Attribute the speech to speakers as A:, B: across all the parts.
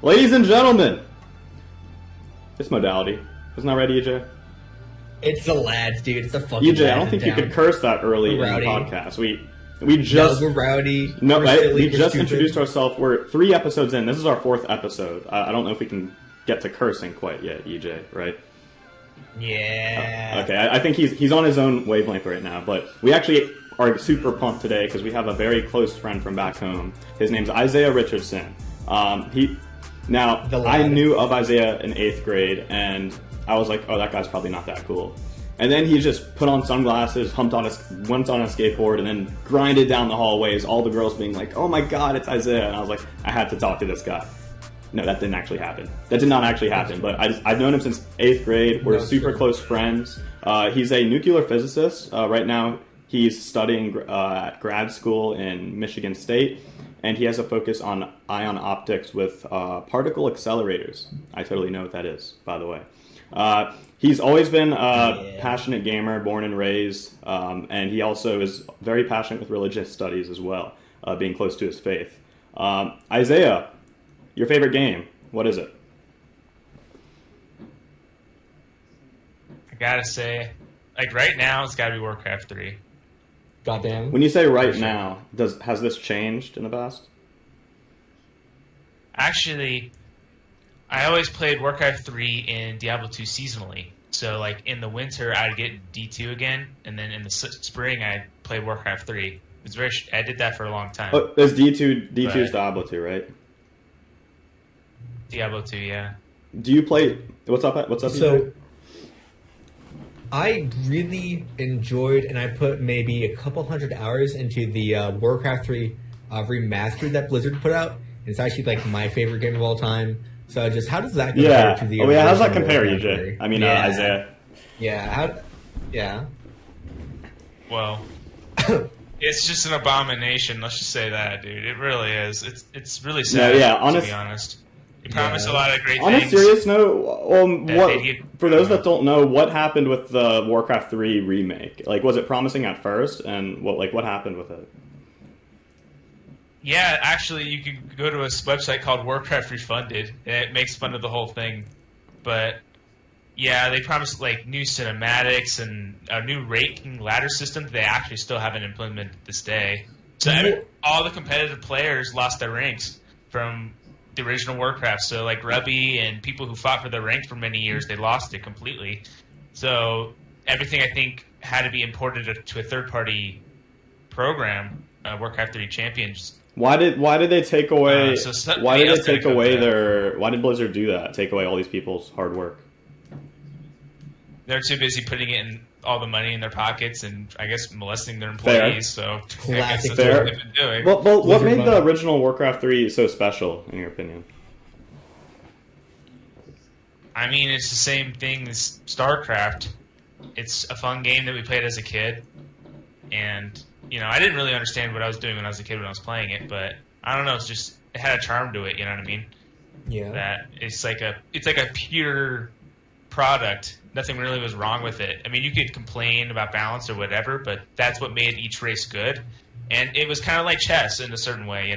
A: Ladies and gentlemen, it's Modality. Isn't that right, EJ?
B: It's the lads, dude. It's the fucking
A: EJ,
B: lads
A: I don't think you
B: town.
A: could curse that early in the podcast. We just...
B: No, we're rowdy.
A: No,
B: we're silly,
A: we
B: we're
A: just
B: stupid.
A: introduced ourselves. We're 3 episodes in. This is our 4th episode. I don't know if we can get to cursing quite yet, EJ, right?
B: Yeah.
A: Okay, I think he's on his own wavelength right now, but we actually are super pumped today because we have a very close friend from back home. His name's Isaiah Richardson. I knew of Isaiah in 8th grade, and I was like, oh, that guy's probably not that cool. And then he just put on sunglasses, went on a skateboard, and then grinded down the hallways, all the girls being like, oh my god, it's Isaiah. And I was like, I had to talk to this guy. No, that didn't actually happen. That did not actually happen, but I've known him since 8th grade. We're super close friends. He's a nuclear physicist. Right now, he's studying at grad school in Michigan State, and he has a focus on ion optics with particle accelerators. I totally know what that is, by the way. He's always been a passionate gamer, born and raised, and he also is very passionate with religious studies as well, being close to his faith. Isaiah, your favorite game, what is it?
C: I gotta say, like right now, it's gotta be Warcraft 3.
B: Goddamn.
A: When you say right now, has this changed in the past?
C: Actually, I always played Warcraft 3 and Diablo 2 seasonally. So, like, in the winter, I'd get D2 again, and then in the spring, I'd play Warcraft 3. It's I did that for a long time.
A: Oh, there's D2 is Diablo 2, right?
C: Diablo 2, yeah.
A: Do you play... What's up?
B: So, I really enjoyed, and I put maybe a couple hundred hours into the Warcraft 3 remastered that Blizzard put out. It's actually, like, my favorite game of all time. So just how does that compare to the
A: how does that compare,
B: Warcraft
A: EJ?
B: 3?
A: I mean, Isaiah.
B: Yeah.
C: Well, it's just an abomination. Let's just say that, dude. It really is. It's really sad. To be honest. They promised a lot of great things.
A: On a serious note, for those that don't know, what happened with the Warcraft 3 remake? Like, was it promising at first, and what happened with it?
C: Yeah, actually, you can go to a website called Warcraft Refunded, and it makes fun of the whole thing. But yeah, they promised like new cinematics and a new ranking ladder system that they actually still haven't implemented to this day. So all the competitive players lost their ranks from the original Warcraft. So like Rubby and people who fought for their ranks for many years, they lost it completely. So everything, I think, had to be imported to a third-party program, Warcraft 3 Champions.
A: Why did they take away? Why did Blizzard do that? Take away all these people's hard work?
C: They're too busy putting it in all the money in their pockets and I guess molesting their employees.
A: Fair.
C: So I guess that's what they've been doing.
A: Well, what made the original Warcraft 3 so special, in your opinion?
C: I mean, it's the same thing as StarCraft. It's a fun game that we played as a kid, and I didn't really understand what I was doing when I was a kid when I was playing it, but I don't know. It had a charm to it. You know what I mean?
B: Yeah.
C: That it's like a pure product. Nothing really was wrong with it. I mean, you could complain about balance or whatever, but that's what made each race good. And it was kind of like chess in a certain way,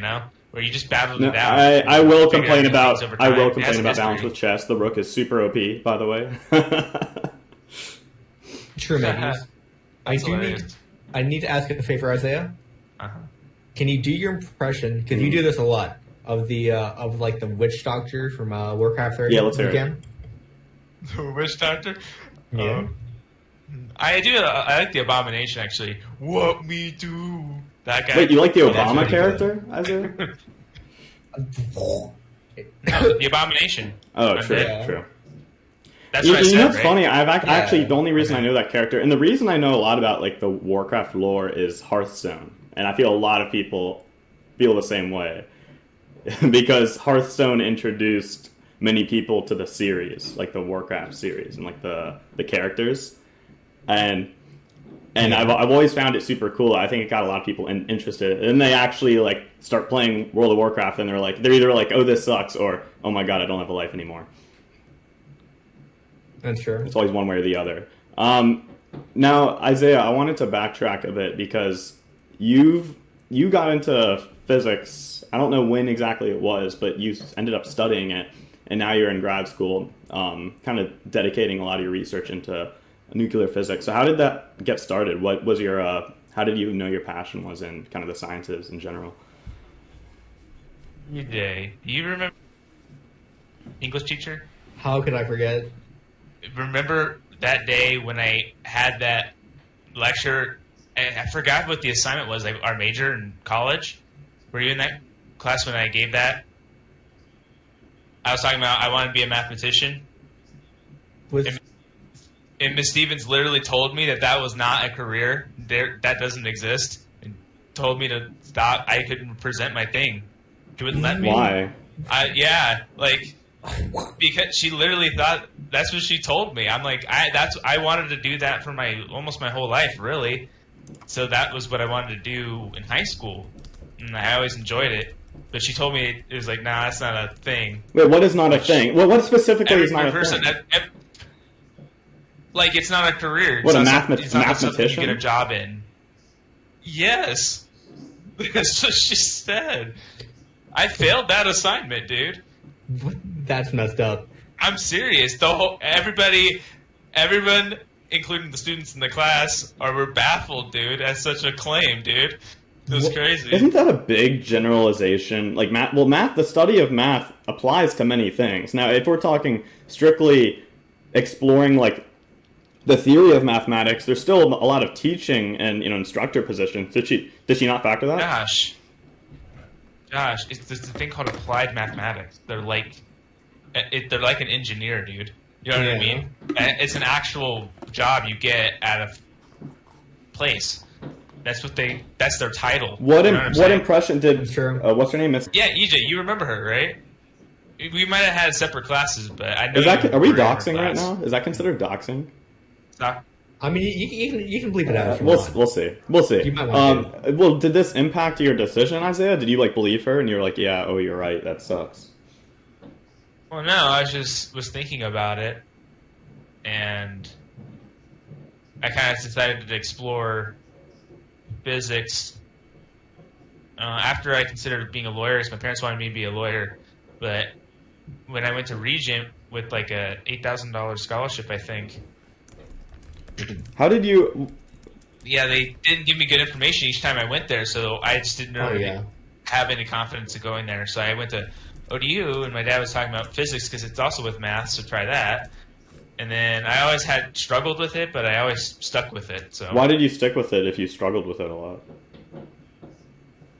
C: where you just battled it out.
A: I will complain about balance with chess. The rook is super OP, by the way.
B: True, maybe. I need to ask a favor, Isaiah.
C: Uh-huh.
B: Can you do your impression? Because you do this a lot of the witch doctor from Warcraft 3.
A: Yeah, let's hear it.
C: The witch doctor.
B: Yeah.
C: I do. I like the abomination actually. What me do? That guy.
A: Wait, you like the Obama character, Isaiah?
C: No, the abomination.
A: Oh, true.
C: That's what I said,
A: what's funny? Actually, the only reason I know that character, and the reason I know a lot about like the Warcraft lore is Hearthstone, and I feel a lot of people feel the same way because Hearthstone introduced many people to the series, like the Warcraft series, and like the characters, and I've always found it super cool. I think it got a lot of people interested, and then they actually like start playing World of Warcraft, and they're either like, oh, this sucks, or oh my god, I don't have a life anymore.
B: That's true.
A: It's always one way or the other. Now, Isaiah, I wanted to backtrack a bit because you got into physics I don't know when exactly it was, but you ended up studying it, and now you're in grad school, kind of dedicating a lot of your research into nuclear physics. So how did that get started? What was your, how did you know your passion was in kind of the sciences in general?
C: Jay, do you remember English teacher?
B: How could I forget?
C: Remember that day when I had that lecture? I forgot what the assignment was, like our major in college. Were you in that class when I gave that? I was talking about I want to be a mathematician. And Miss Stevens literally told me that was not a career. That doesn't exist. And told me to stop. I couldn't present my thing. She wouldn't let me.
A: Why?
C: Because she literally thought that's what she told me. I'm like, I wanted to do that for almost my whole life, really. So that was what I wanted to do in high school, and I always enjoyed it. But she told me it was like, nah, that's not a thing.
A: Wait, what is not a thing? Well, what specifically is not a thing?
C: Like, it's not a career.
A: What,
C: it's
A: a
C: not something
A: mathematician?
C: you get a job in. Yes. That's what she said. I failed that assignment, dude.
B: What? That's messed up.
C: I'm serious. Everyone, including the students in the class, were baffled, dude, at such a claim, dude. It was crazy.
A: Isn't that a big generalization? Like math, the study of math applies to many things. Now, if we're talking strictly exploring like the theory of mathematics, there's still a lot of teaching and instructor positions. Did she not factor that?
C: Gosh, it's this thing called applied mathematics. They're like an engineer, dude. You know what I mean? And it's an actual job you get at a place. That's their title.
A: What impression did what's her name?
C: Yeah, EJ, you remember her, right? We might have had separate classes, but I know.
A: Are we doxing right now? Is that considered doxing?
B: I mean, you can bleep it out.
A: We'll see.
B: You might want to.
A: Well, did this impact your decision, Isaiah? Did you believe her and you were like, yeah, oh, you're right, that sucks?
C: Well, no, I just was thinking about it, and I kind of decided to explore physics. After I considered being a lawyer, because my parents wanted me to be a lawyer, but when I went to Regent with like a $8,000 scholarship, I think.
A: How did you?
C: Yeah, they didn't give me good information each time I went there, so I just didn't really have any confidence of going there. So I went to ODU, and my dad was talking about physics because it's also with math, so try that. And then I always had struggled with it, but I always stuck with it. So
A: why did you stick with it if you struggled with it a lot?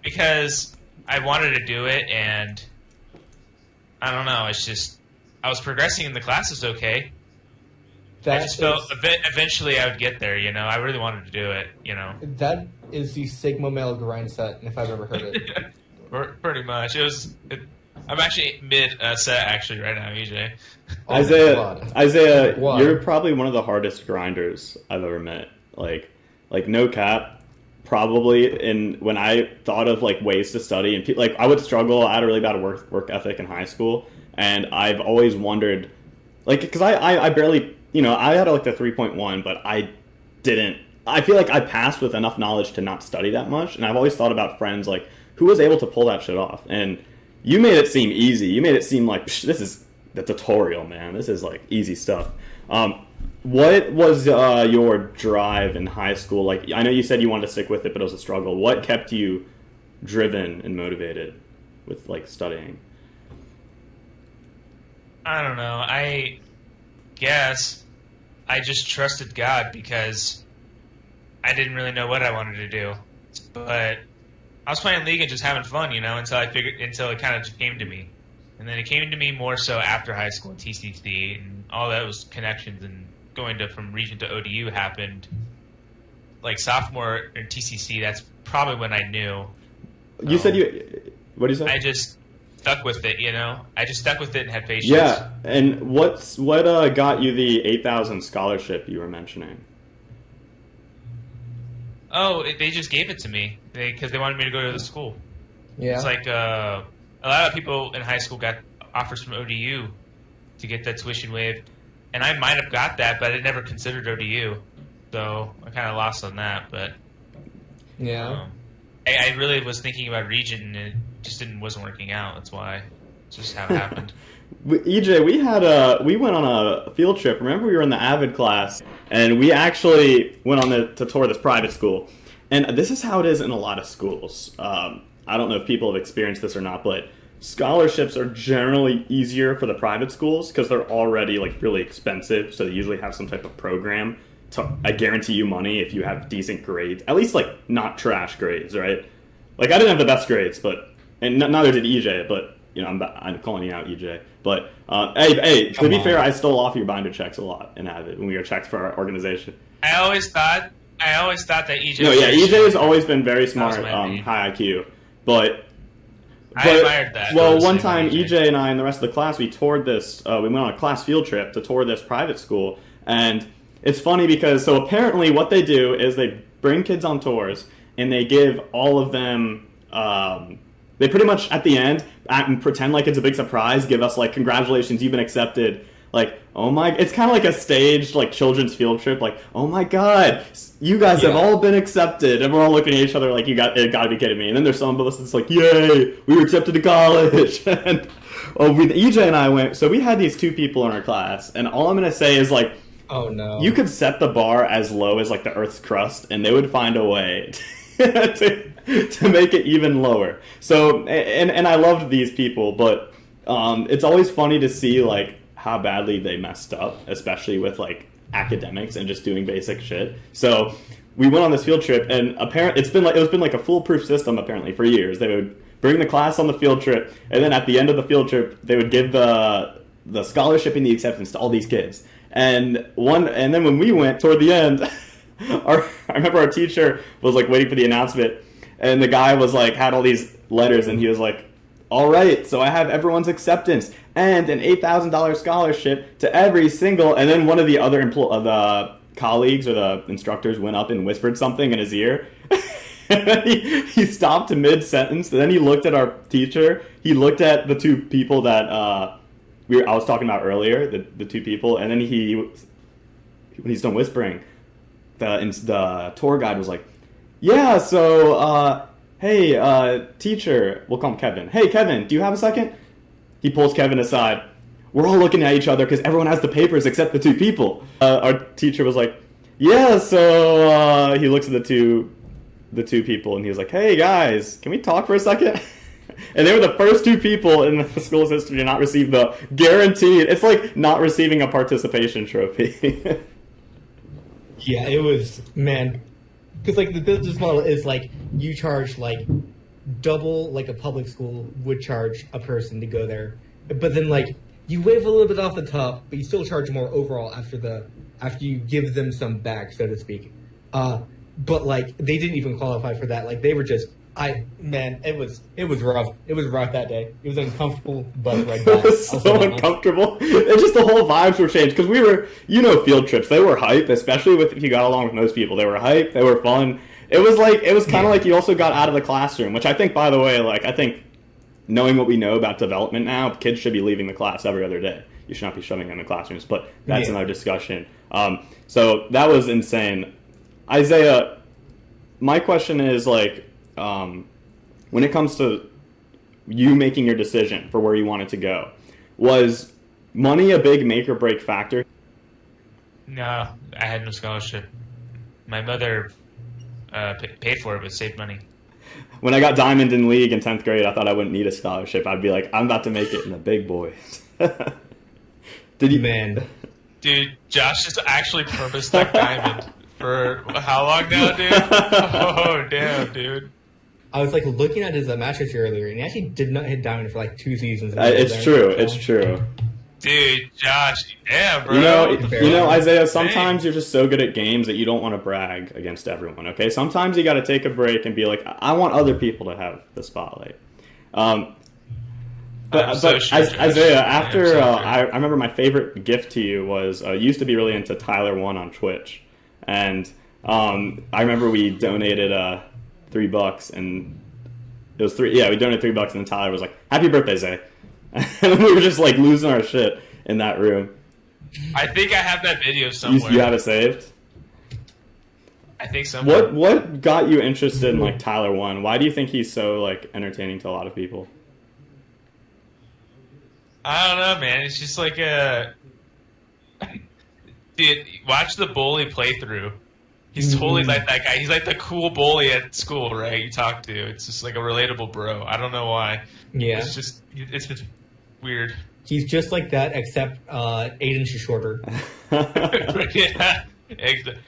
C: Because I wanted to do it, and I don't know. It's just I was progressing in the classes okay. I just felt eventually I would get there, I really wanted to do it,
B: That is the Sigma male grind set, if I've ever heard it.
C: Pretty much. I'm actually mid-set, actually, right now, EJ.
A: Isaiah, you're probably one of the hardest grinders I've ever met. Like no cap. Probably when I thought of ways to study, and I would struggle. I had a really bad work ethic in high school, and I've always wondered, because I barely, I had the 3.1, but I didn't. I feel like I passed with enough knowledge to not study that much, and I've always thought about friends who was able to pull that shit off. And you made it seem easy. You made it seem like this is the tutorial, man. This is easy stuff. What was your drive in high school? I know you said you wanted to stick with it, but it was a struggle. What kept you driven and motivated with studying?
C: I don't know. I guess I just trusted God because I didn't really know what I wanted to do. But I was playing League and just having fun, until it kind of just came to me. And then it came to me more so after high school and TCC and all those connections, and going from Regent to ODU happened sophomore in TCC. That's probably when I knew.
A: You said what did you say?
C: I just stuck with it, I just stuck with it and had patience.
A: Yeah, and what got you the 8,000 scholarship you were mentioning?
C: Oh, they just gave it to me because they wanted me to go to the school.
B: Yeah,
C: it's a lot of people in high school got offers from ODU to get that tuition waived, and I might have got that, but I never considered ODU, so I kind of lost on that. But
B: yeah,
C: I really was thinking about Regent, and just wasn't working out. That's why. It's just how it happened.
A: EJ, we went on a field trip. Remember, we were in the Avid class, and we actually went on to tour this private school. And this is how it is in a lot of schools. I don't know if people have experienced this or not, but scholarships are generally easier for the private schools because they're already like really expensive. So they usually have some type of program to guarantee you money if you have decent grades, at least like not trash grades, right? Like I didn't have the best grades, and neither did EJ, but I'm calling you out, EJ. But hey, to be fair, I stole off your binder checks a lot in Avid when we were checked for our organization.
C: I always thought that EJ.
A: No, yeah, EJ has always been very smart, high IQ, but
C: I admired that.
A: Well, one time EJ and I and the rest of the class we toured this. We went on a class field trip to tour this private school, and it's funny because so apparently what they do is they bring kids on tours and they give all of them. They pretty much at the end act and pretend like it's a big surprise. Give us like congratulations, you've been accepted. Like, oh my, it's kind of like a staged like children's field trip. Like, oh my god, you guys have all been accepted, and we're all looking at each other like you got to be kidding me. And then there's some of us that's like, yay, we were accepted to college. And with EJ and I went, so we had these two people in our class, and all I'm gonna say is like,
B: oh no,
A: you could set the bar as low as like the Earth's crust, and they would find a way to make it even lower. So and I loved these people, but it's always funny to see like how badly they messed up, especially with like academics and just doing basic shit. So we went on this field trip, and apparently it's been like a foolproof system apparently for years. They would bring the class on the field trip, and then at the end of the field trip, they would give the scholarship and the acceptance to all these kids. And then when we went toward the end, I remember our teacher was like waiting for the announcement, and the guy was like had all these letters, and he was like, all right, so I have everyone's acceptance and an $8,000 scholarship to every single. And then one of the other the colleagues or the instructors went up and whispered something in his ear. he stopped mid-sentence. And then he looked at our teacher. He looked at the two people that I was talking about earlier, the two people. And then when he's done whispering, the tour guide was like, yeah, so hey, teacher, we'll call him Kevin. Hey, Kevin, do you have a second? He pulls Kevin aside. We're all looking at each other because everyone has the papers except the two people. Our teacher was like, yeah, so he looks at the two people and he was like, hey, guys, can we talk for a second? And they were the first two people in the school's history to not receive the guaranteed. It's like not receiving a participation trophy.
B: Yeah, it was, man. Because, like, the business model is, like, you charge, like, double, like, a public school would charge a person to go there. But then, like, you waive a little bit off the top, but you still charge more overall after you give them some back, so to speak. But, like, they didn't even qualify for that. Like, they were just, it was rough. It was rough that day. It was uncomfortable, but right back.
A: It was so uncomfortable. And just the whole vibes were changed because we were, field trips. They were hype, especially if you got along with most people. They were hype. They were fun. It was kind of like you also got out of the classroom, which I think, by the way, like I think knowing what we know about development now, kids should be leaving the class every other day. You should not be shoving them in classrooms, but that's another discussion. So that was insane. Isaiah, my question is like, when it comes to you making your decision for where you wanted to go, was money a big make or break factor?
C: No, I had no scholarship. My mother paid for it, but saved money.
A: When I got Diamond in League in 10th grade, I thought I wouldn't need a scholarship. I'd be like, I'm about to make it in the big boys. Did you?
B: Man.
C: Dude, Josh just actually purpose stuck Diamond for how long now, dude? Oh, damn, dude.
B: I was like looking at his match history earlier, and he actually did not hit Diamond for like 2 seasons.
A: It's true. It's true.
C: Dude, Josh, yeah, bro.
A: You know, Isaiah, sometimes you're just so good at games that you don't want to brag against everyone, okay? Sometimes you got to take a break and be like, I want other people to have the spotlight. Isaiah, after I remember my favorite gift to you was you used to be really into Tyler 1 on Twitch, and I remember we donated $3, and it was $3. Yeah, we donated $3, and then Tyler was like, "Happy birthday, Zay!" And we were just like losing our shit in that room.
C: I think I have that video somewhere.
A: You have it saved?
C: I think so.
A: What got you interested in like Tyler One? Why do you think he's so like entertaining to a lot of people?
C: I don't know, man. It's just like a dude. Watch the bully playthrough. He's totally like that guy. He's like the cool bully at school, right? You talk to. It's just like a relatable bro. I don't know why.
B: Yeah.
C: It's just weird.
B: He's just like that, except 8 inches shorter.
C: Yeah.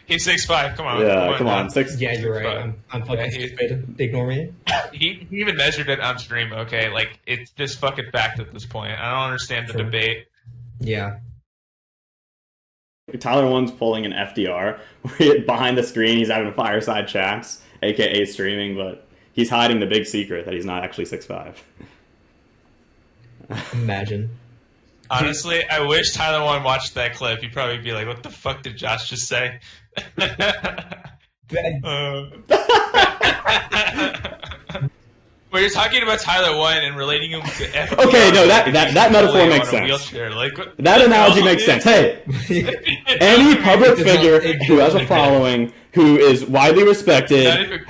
C: He's 6'5". Come on.
A: Yeah, come on. 6.
B: Yeah, you're right. I'm fucking stupid. Ignore me.
C: He even measured it on stream. Okay, like it's just fucking fact at this point. I don't understand the debate.
B: Yeah.
A: Tyler One's pulling an FDR. Behind the screen, he's having fireside chats, aka streaming, but he's hiding the big secret that he's not actually 6'5".
B: Imagine.
C: Honestly, I wish Tyler One watched that clip. He'd probably be like, "What the fuck did Josh just say?" Well, you're talking about Tyler One and relating him to FDR.
A: Okay, no, that metaphor makes sense.
C: Wheelchair. Like,
A: that analogy makes sense. Hey, any public figure who has a following, who is widely respected,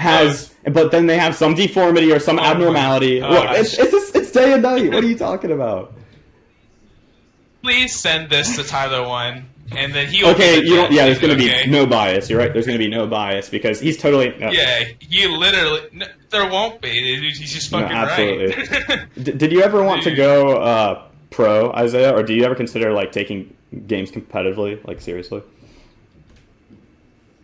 A: but then they have some deformity or some abnormality. Look, it's day and night. What are you talking about?
C: Please send this to Tyler One, and then he.
A: Okay, you don't. Yeah, there's going to be no bias. You're right. There's going to be no bias because he's totally.
C: Yeah, he literally. No, there won't be. He's just fucking
A: right.
C: right.
A: Did you ever want to go pro, Isaiah, or do you ever consider like taking games competitively, like seriously?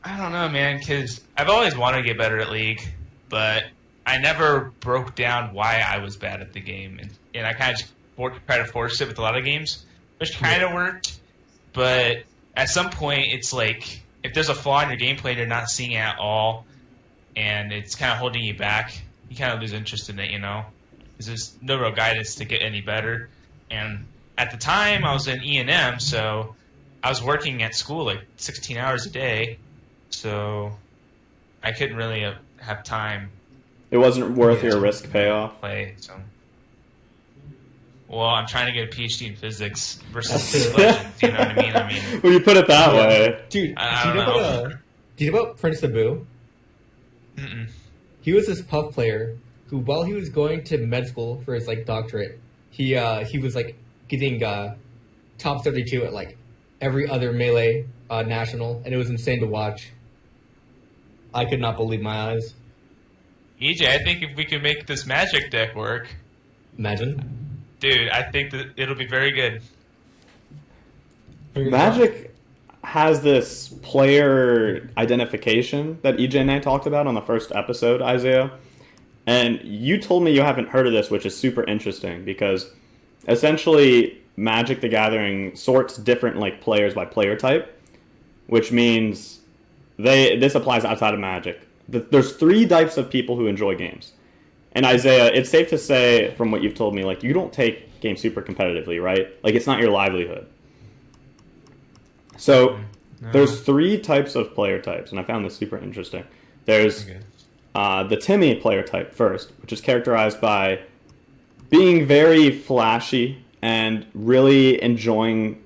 C: I don't know, man, because I've always wanted to get better at League, but I never broke down why I was bad at the game, and I kind of just try to force it with a lot of games, which kind of worked. But at some point, it's like if there's a flaw in your gameplay and you're not seeing it at all, and it's kind of holding you back, you kind of lose interest in it, you know? Because there's no real guidance to get any better. And at the time, I was in E&M, so I was working at school like 16 hours a day, so I couldn't really have time.
A: It wasn't worth your risk payoff?
C: Play, so. Well, I'm trying to get a PhD in physics versus legends, you know what I mean?
A: Well, you put it that way.
B: Dude,
C: I don't know.
B: Do you know about Prince Abu?
C: Mm-mm.
B: He was this puff player who, while he was going to med school for his like doctorate, he was like getting top 32 at like every other Melee national, and it was insane to watch. I could not believe my eyes.
C: EJ, I think if we can make this magic deck work,
B: Imagine.
C: dude, I think that it'll be very good.
A: Magic has this player identification that EJ and I talked about on the first episode, Isaiah. And you told me you haven't heard of this, which is super interesting because essentially Magic the Gathering sorts different like players by player type, which means this applies outside of Magic. There's 3 types of people who enjoy games. And Isaiah, it's safe to say from what you've told me, like you don't take games super competitively, right? Like it's not your livelihood. So there's 3 types of player types, and I found this super interesting. There's the Timmy player type first, which is characterized by being very flashy and really enjoying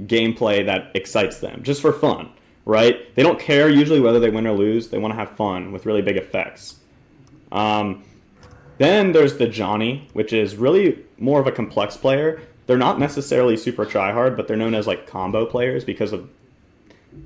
A: gameplay that excites them, just for fun, right? They don't care usually whether they win or lose. They want to have fun with really big effects. Then there's the Johnny, which is really more of a complex player. They're not necessarily super tryhard, but they're known as like combo players because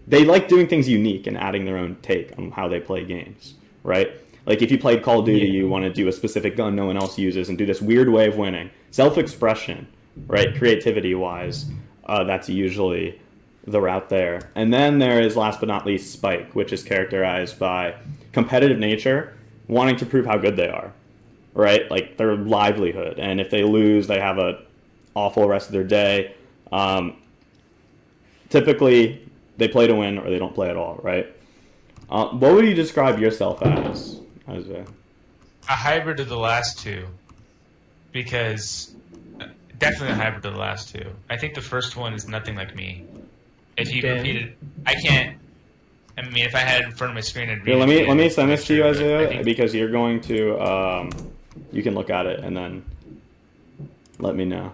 A: they like doing things unique and adding their own take on how they play games, right? Like if you played Call of Duty, you want to do a specific gun no one else uses and do this weird way of winning. Self-expression, right? Creativity-wise, that's usually the route there. And then there is, last but not least, Spike, which is characterized by competitive nature, wanting to prove how good they are, right? Like their livelihood. And if they lose, they have a awful rest of their day. Typically, they play to win or they don't play at all, right? What would you describe yourself as, Isaiah?
C: A hybrid of the last two, because definitely a hybrid of the last two. I think the first one is nothing like me. If you repeated, I can't. I mean, if I had it in front of my screen, I'd read
A: it. Let me send this to you, Isaiah, because you're going to. You can look at it and then let me know.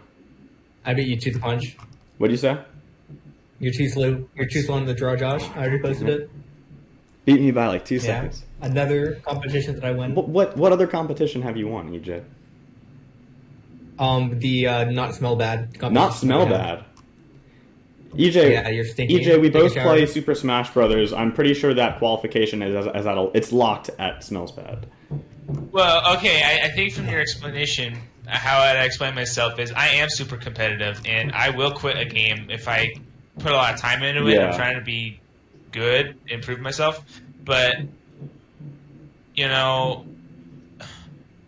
B: I beat you to the punch.
A: What'd you say?
B: You're too slow. You're too slow on the draw, Josh. I already posted it.
A: Beat me by like 2 seconds.
B: Another competition that I won.
A: What other competition have you won, EJ?
B: The not smell bad competition.
A: Not smell bad. EJ,
B: yeah, you're stinking.
A: EJ, we both play Super Smash Brothers. I'm pretty sure that qualification is it's locked at smells bad.
C: Well, okay, I think from your explanation, how I'd explain myself is I am super competitive, and I will quit a game if I put a lot of time into it.
A: Yeah.
C: I'm trying to be good, improve myself, but you know,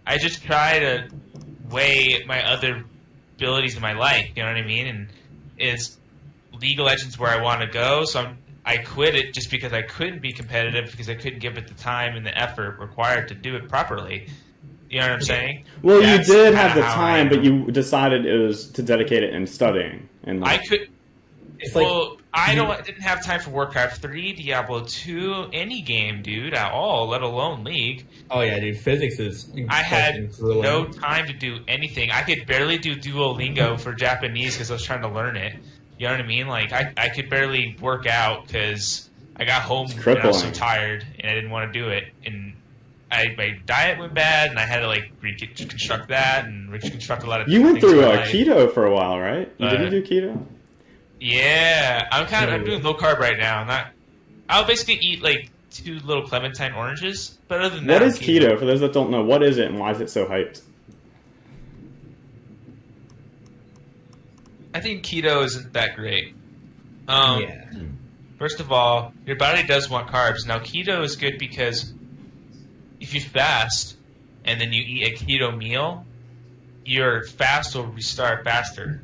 C: I just try to weigh my other abilities in my life. You know what I mean? And it's League of Legends where I want to go, so I quit it just because I couldn't be competitive because I couldn't give it the time and the effort required to do it properly. You know what I'm saying?
A: Well, you did have the time, but you decided it was to dedicate it in studying. And
C: I could.
B: It's
C: Well, I didn't have time for Warcraft 3, Diablo 2, any game, dude, at all, let alone League.
B: Oh yeah, dude, physics is.
C: I had no time to do anything. I could barely do Duolingo for Japanese because I was trying to learn it. You know what I mean? Like, I could barely work out because I got home and I was so tired and I didn't want to do it. And my diet went bad and I had to, like, reconstruct that and reconstruct a lot of
A: You went through
C: things
A: keto for a while, right? Did you do keto?
C: Yeah, I'm doing low carb right now. I'll basically eat like 2 little clementine oranges, but other than that,
A: what is keto? For those that don't know, what is it and why is it so hyped?
C: I think keto isn't that great. First of all, your body does want carbs. Now, keto is good because if you fast and then you eat a keto meal, your fast will restart faster.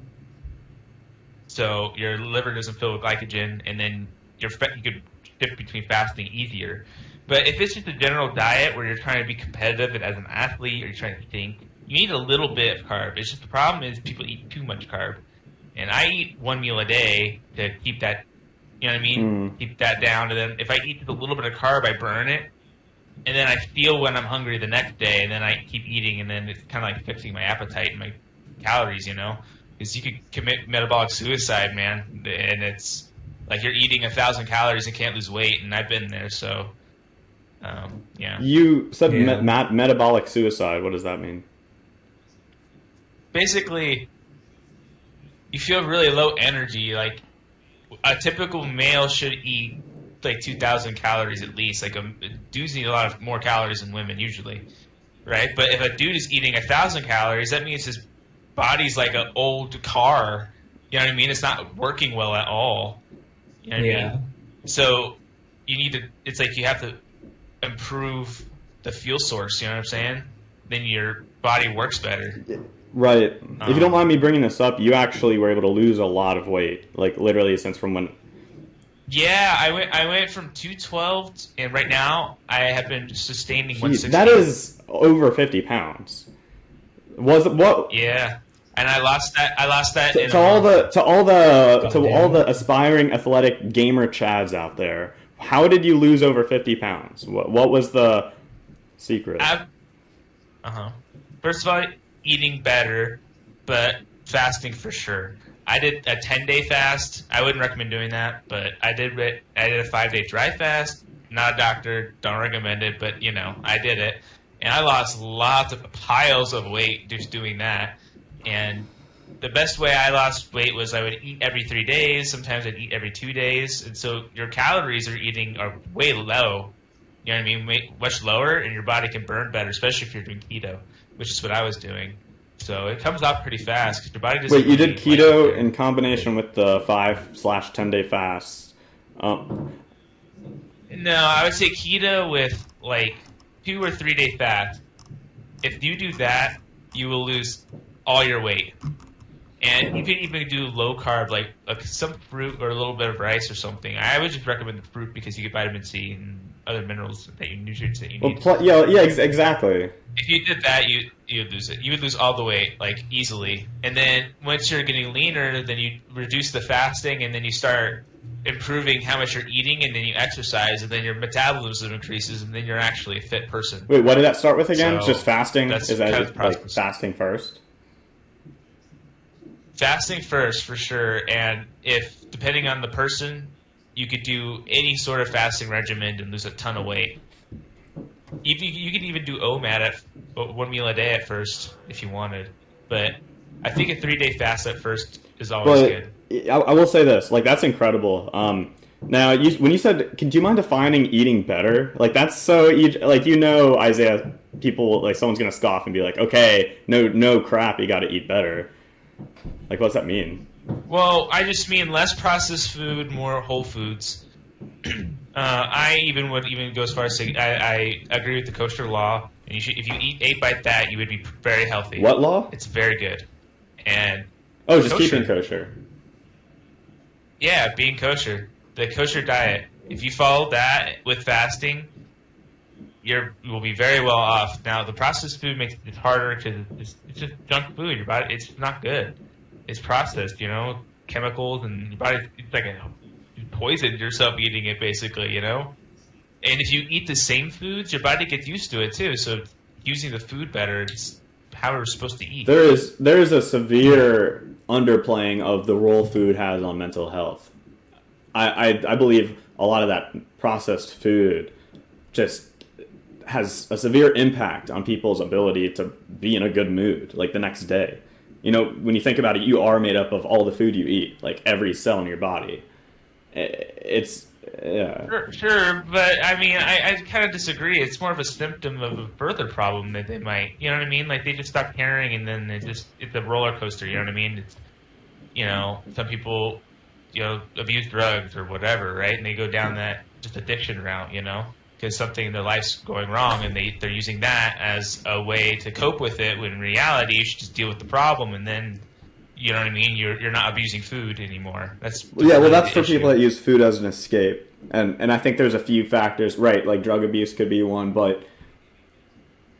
C: So your liver doesn't fill with glycogen, and then you could shift between fasting easier. But if it's just a general diet where you're trying to be competitive and as an athlete or you're trying to think, you need a little bit of carb. It's just the problem is people eat too much carb. And I eat 1 meal a day to keep that, you know what I mean? Keep that down. And then if I eat a little bit of carb, I burn it. And then I feel when I'm hungry the next day, and then I keep eating, and then it's kind of like fixing my appetite and my calories, you know? Because you could commit metabolic suicide, man. And it's like you're eating 1,000 calories and can't lose weight, and I've been there, so, yeah.
A: You said metabolic suicide. What does that mean?
C: Basically, you feel really low energy. Like, a typical male should eat like 2,000 calories at least. Like, dudes need a lot of more calories than women usually, right? But if a dude is eating 1,000 calories, that means his body's like an old car. You know what I mean? It's not working well at all. You know what I mean? So you need to. It's like you have to improve the fuel source. You know what I'm saying? Then your body works better.
A: Right. If you don't mind me bringing this up, you actually were able to lose a lot of weight, like literally since from when.
C: Yeah, I went from 212, and right now I have been sustaining 160.
A: That is over 50 pounds. Was it what?
C: Yeah, and I lost that.
A: To all the aspiring athletic gamer chads out there, how did you lose over 50 pounds? What was the secret?
C: First of all, eating better, but fasting for sure. I did a 10-day fast. I wouldn't recommend doing that, but I did a 5-day dry fast. Not a doctor, don't recommend it, but you know, I did it. And I lost piles of weight just doing that. And the best way I lost weight was I would eat every 3 days. Sometimes I'd eat every 2 days. And so your calories are way low. You know what I mean? Much lower, and your body can burn better, especially if you're doing keto, which is what I was doing. So it comes out pretty fast because your body doesn't.
A: Wait, you did keto in combination with the 5/10-day fast?
C: No, I would say keto with like 2 or 3 day fast. If you do that, you will lose all your weight. And you can even do low carb, like some fruit or a little bit of rice or something. I would just recommend the fruit because you get vitamin C and other minerals nutrients that you need.
A: Exactly.
C: If you did that, you'd lose it. You would lose all the weight, like, easily. And then once you're getting leaner, then you reduce the fasting, and then you start improving how much you're eating, and then you exercise, and then your metabolism increases, and then you're actually a fit person.
A: Wait, what did that start with again? Just fasting?
C: That's
A: Is that like fasting first?
C: Fasting first, for sure. And if, depending on the person, you could do any sort of fasting regimen and lose a ton of weight. You could even do OMAD at 1 meal a day at first if you wanted, but I think a 3-day fast at first is always good.
A: I will say this, like, that's incredible. Now, when you said, do you mind defining eating better? Like, that's so, Isaiah, people, like, someone's going to scoff and be like, okay, no crap, you got to eat better. Like, what's that mean?
C: Well, I just mean less processed food, more whole foods. I even would go as far as saying I agree with the kosher law. And if you ate like that, you would be very healthy.
A: What law?
C: It's very good. And
A: just keeping kosher.
C: Yeah, being kosher. The kosher diet. If you follow that with fasting, you will be very well off. Now, the processed food makes it harder because it's just junk food. Your body, it's not good. It's processed, chemicals, and your body, it's like you poisoned yourself eating it, basically, And if you eat the same foods, your body gets used to it too. So using the food better, it's how we're supposed to eat.
A: There is a severe underplaying of the role food has on mental health. I believe a lot of that processed food just has a severe impact on people's ability to be in a good mood, like the next day. When you think about it, you are made up of all the food you eat, like every cell in your body. Yeah.
C: Sure, but I mean, I kind of disagree. It's more of a symptom of a further problem that they might, you know what I mean? Like, they just stop caring, and then it's a roller coaster, you know what I mean? It's, some people, abuse drugs or whatever, right? And they go down that just addiction route, because something in their life's going wrong, and they're using that as a way to cope with it, when in reality, you should just deal with the problem, and then, you know what I mean? You're not abusing food anymore. That's
A: for people that use food as an escape, and I think there's a few factors, right? Like drug abuse could be one, but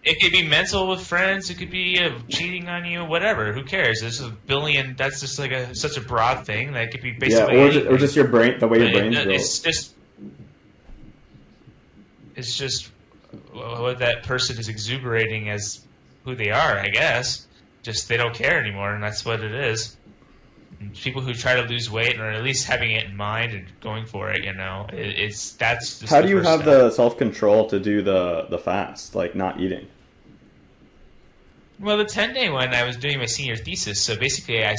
C: it could be mental with friends. It could be cheating on you, whatever. Who cares? There's a billion. That's just like such a broad thing that it could be basically
A: or just your brain, the way your brain's built.
C: It's just what that person is exuberating as who they are, I guess. Just they don't care anymore, and that's what it is. And people who try to lose weight, or at least having it in mind and going for it, that's just
A: how do you have the self-control to do the fast, like not eating?
C: Well, the 10-day one, I was doing my senior thesis, so basically I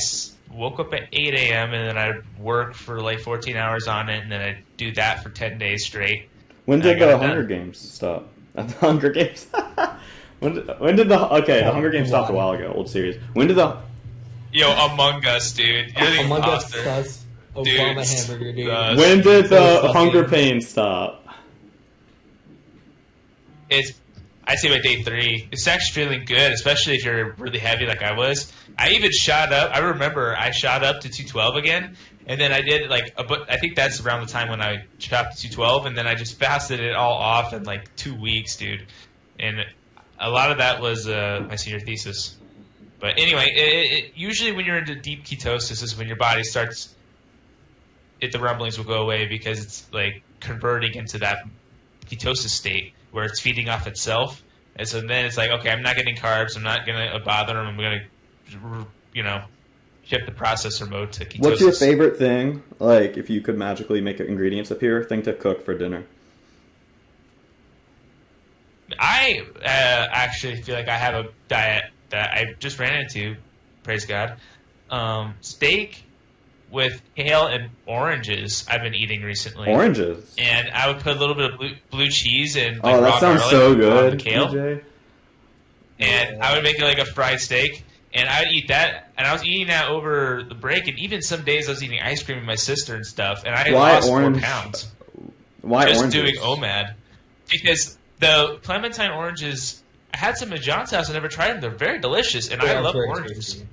C: woke up at 8 a.m. and then I'd work for like 14 hours on it, and then I'd do that for 10 days straight.
A: When did the Hunger Games stop? The Hunger Games? When did the Hunger Games stopped a while ago, old series. When did the...
C: Among Us, dude. You're the
B: Among
C: imposter.
B: Us Obama hamburger, dude.
A: When did the Hunger Pains stop?
C: I'd say by day 3. It's actually feeling good, especially if you're really heavy like I was. I even shot up. I remember I shot up to 212 again, and then I did I think that's around the time when I shot up to 212, and then I just fasted it all off in like 2 weeks, dude. And a lot of that was my senior thesis. But anyway, usually when you're into deep ketosis is when your body starts, the rumblings will go away because it's like converting into that ketosis state where it's feeding off itself. And so then it's like, okay, I'm not getting carbs. I'm not going to bother them. I'm going to, shift the processor mode to ketosis.
A: What's your favorite thing, like if you could magically make ingredients appear, thing to cook for dinner?
C: I actually feel like I have a diet that I just ran into, praise God. Steak with kale and oranges I've been eating recently.
A: Oranges?
C: And I would put a little bit of blue cheese and
A: that sounds so good.
C: on the kale. DJ. And I would make it like a fried steak. And I would eat that. And I was eating that over the break. And even some days I was eating ice cream with my sister and stuff. And I lost 4 pounds.
A: Why
C: just
A: oranges?
C: Doing OMAD. Because the clementine oranges, I had some at John's house. I never tried them. They're very delicious, and I love oranges. Tasty.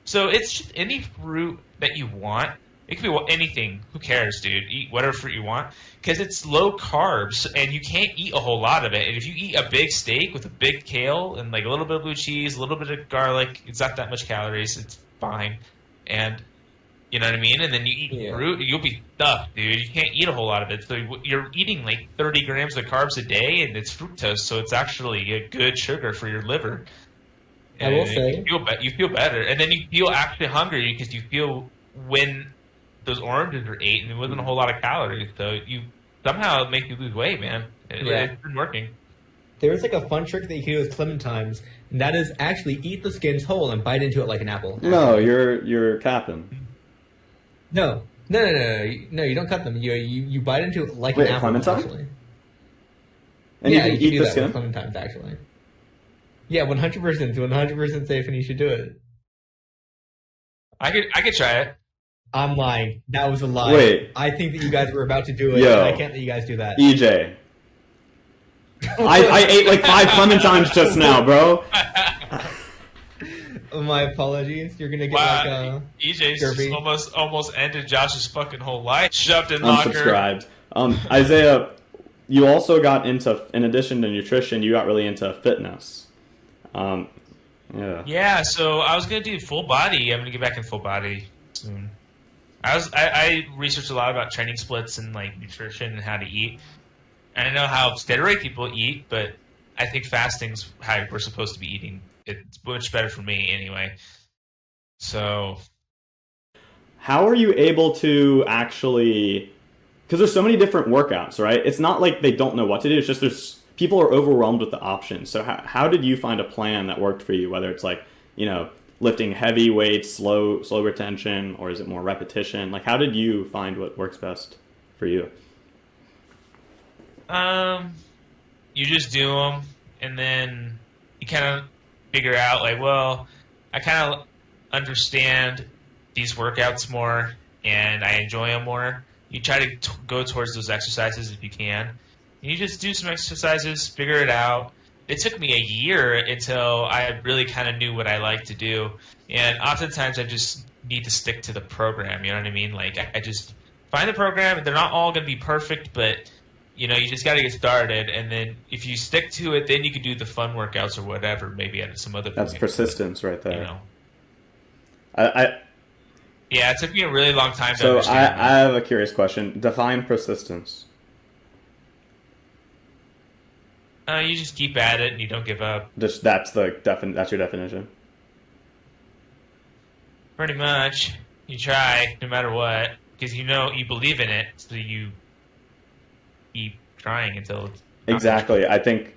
C: So it's just any fruit that you want. It could be anything. Who cares, dude? Eat whatever fruit you want. Because it's low carbs, and you can't eat a whole lot of it. And if you eat a big steak with a big kale and like a little bit of blue cheese, a little bit of garlic, it's not that much calories. It's fine. And you know what I mean? And then you eat fruit, you'll be stuffed, dude. You can't eat a whole lot of it. So you're eating like 30 grams of carbs a day, and it's fructose, so it's actually a good sugar for your liver. And
B: I will say.
C: You feel better. And then you feel actually hungry because you feel when those oranges are 8, and it wasn't a whole lot of calories. So somehow it makes you lose weight, man. It's been working.
B: There's like a fun trick that you can do with clementines, and that is actually eat the skins whole and bite into it like an apple.
A: No, you're capping.
B: No, you don't cut them. You bite into it like an apple.
A: Clementine?
B: Actually.
A: And
B: yeah,
A: you can eat
B: do
A: the
B: that
A: skin?
B: with clementines, actually. Yeah, 100%. It's 100% safe, and you should do it.
C: I could try it.
B: I'm lying. That was a lie.
A: Wait.
B: I think that you guys were about to do it,
A: Yo.
B: and I can't let you guys do that.
A: EJ. I ate like 5 clementines just now, bro.
B: My apologies. You're gonna get
C: Wow, EJ's just almost ended Josh's fucking whole life. Shoved in locker.
A: Unsubscribed. Isaiah, you also got into, in addition to nutrition, you got really into fitness.
C: Yeah, so I was gonna do full body. I'm gonna get back in full body soon. I researched a lot about training splits and like nutrition and how to eat. And I know how steroid people eat, but I think fasting's how we're supposed to be eating. It's much better for me anyway. So,
A: how are you able to actually? Because there's so many different workouts, right? It's not like they don't know what to do. It's just people are overwhelmed with the options. So how did you find a plan that worked for you? Whether it's like, lifting heavy weights, slow retention, or is it more repetition? Like, how did you find what works best for you?
C: You just do them, and then you kind of figure out, like, well, I kind of understand these workouts more, and I enjoy them more. You try to go towards those exercises if you can. And you just do some exercises, figure it out. It took me a year until I really kind of knew what I like to do. And oftentimes I just need to stick to the program, you know what I mean? Like, I just find the program, and they're not all going to be perfect, but, you just got to get started. And then if you stick to it, then you can do the fun workouts or whatever, maybe at some other point.
A: That's persistence right there.
C: Yeah, it took me a really long time to
A: So
C: understand.
A: I have a curious question. Define persistence.
C: You just keep at it and you don't give up.
A: Just that's your definition.
C: Pretty much. You try no matter what, because you believe in it, so you keep trying until it's
A: Exactly. I think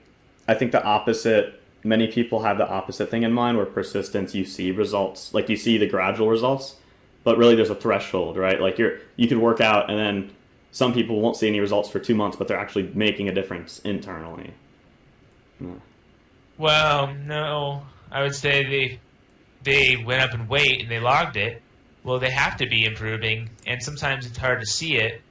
A: the opposite. Many people have the opposite thing in mind, where persistence, you see results, like you see the gradual results, but really there's a threshold, right? Like you could work out, and then some people won't see any results for 2 months, but they're actually making a difference internally. Yeah.
C: Well, no. I would say they went up in weight and they logged it. Well, they have to be improving, and sometimes it's hard to see it.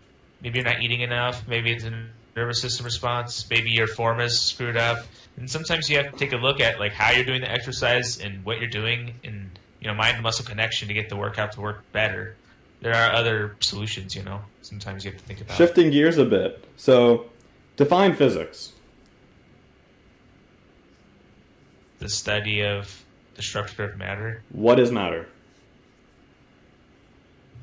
C: Maybe you're not eating enough. Maybe it's a nervous system response. Maybe your form is screwed up. And sometimes you have to take a look at like how you're doing the exercise and what you're doing, and mind-muscle connection to get the workout to work better. There are other solutions, Sometimes you have to think about.
A: Shifting gears a bit. So, define physics.
C: The study of the structure of matter.
A: What is matter?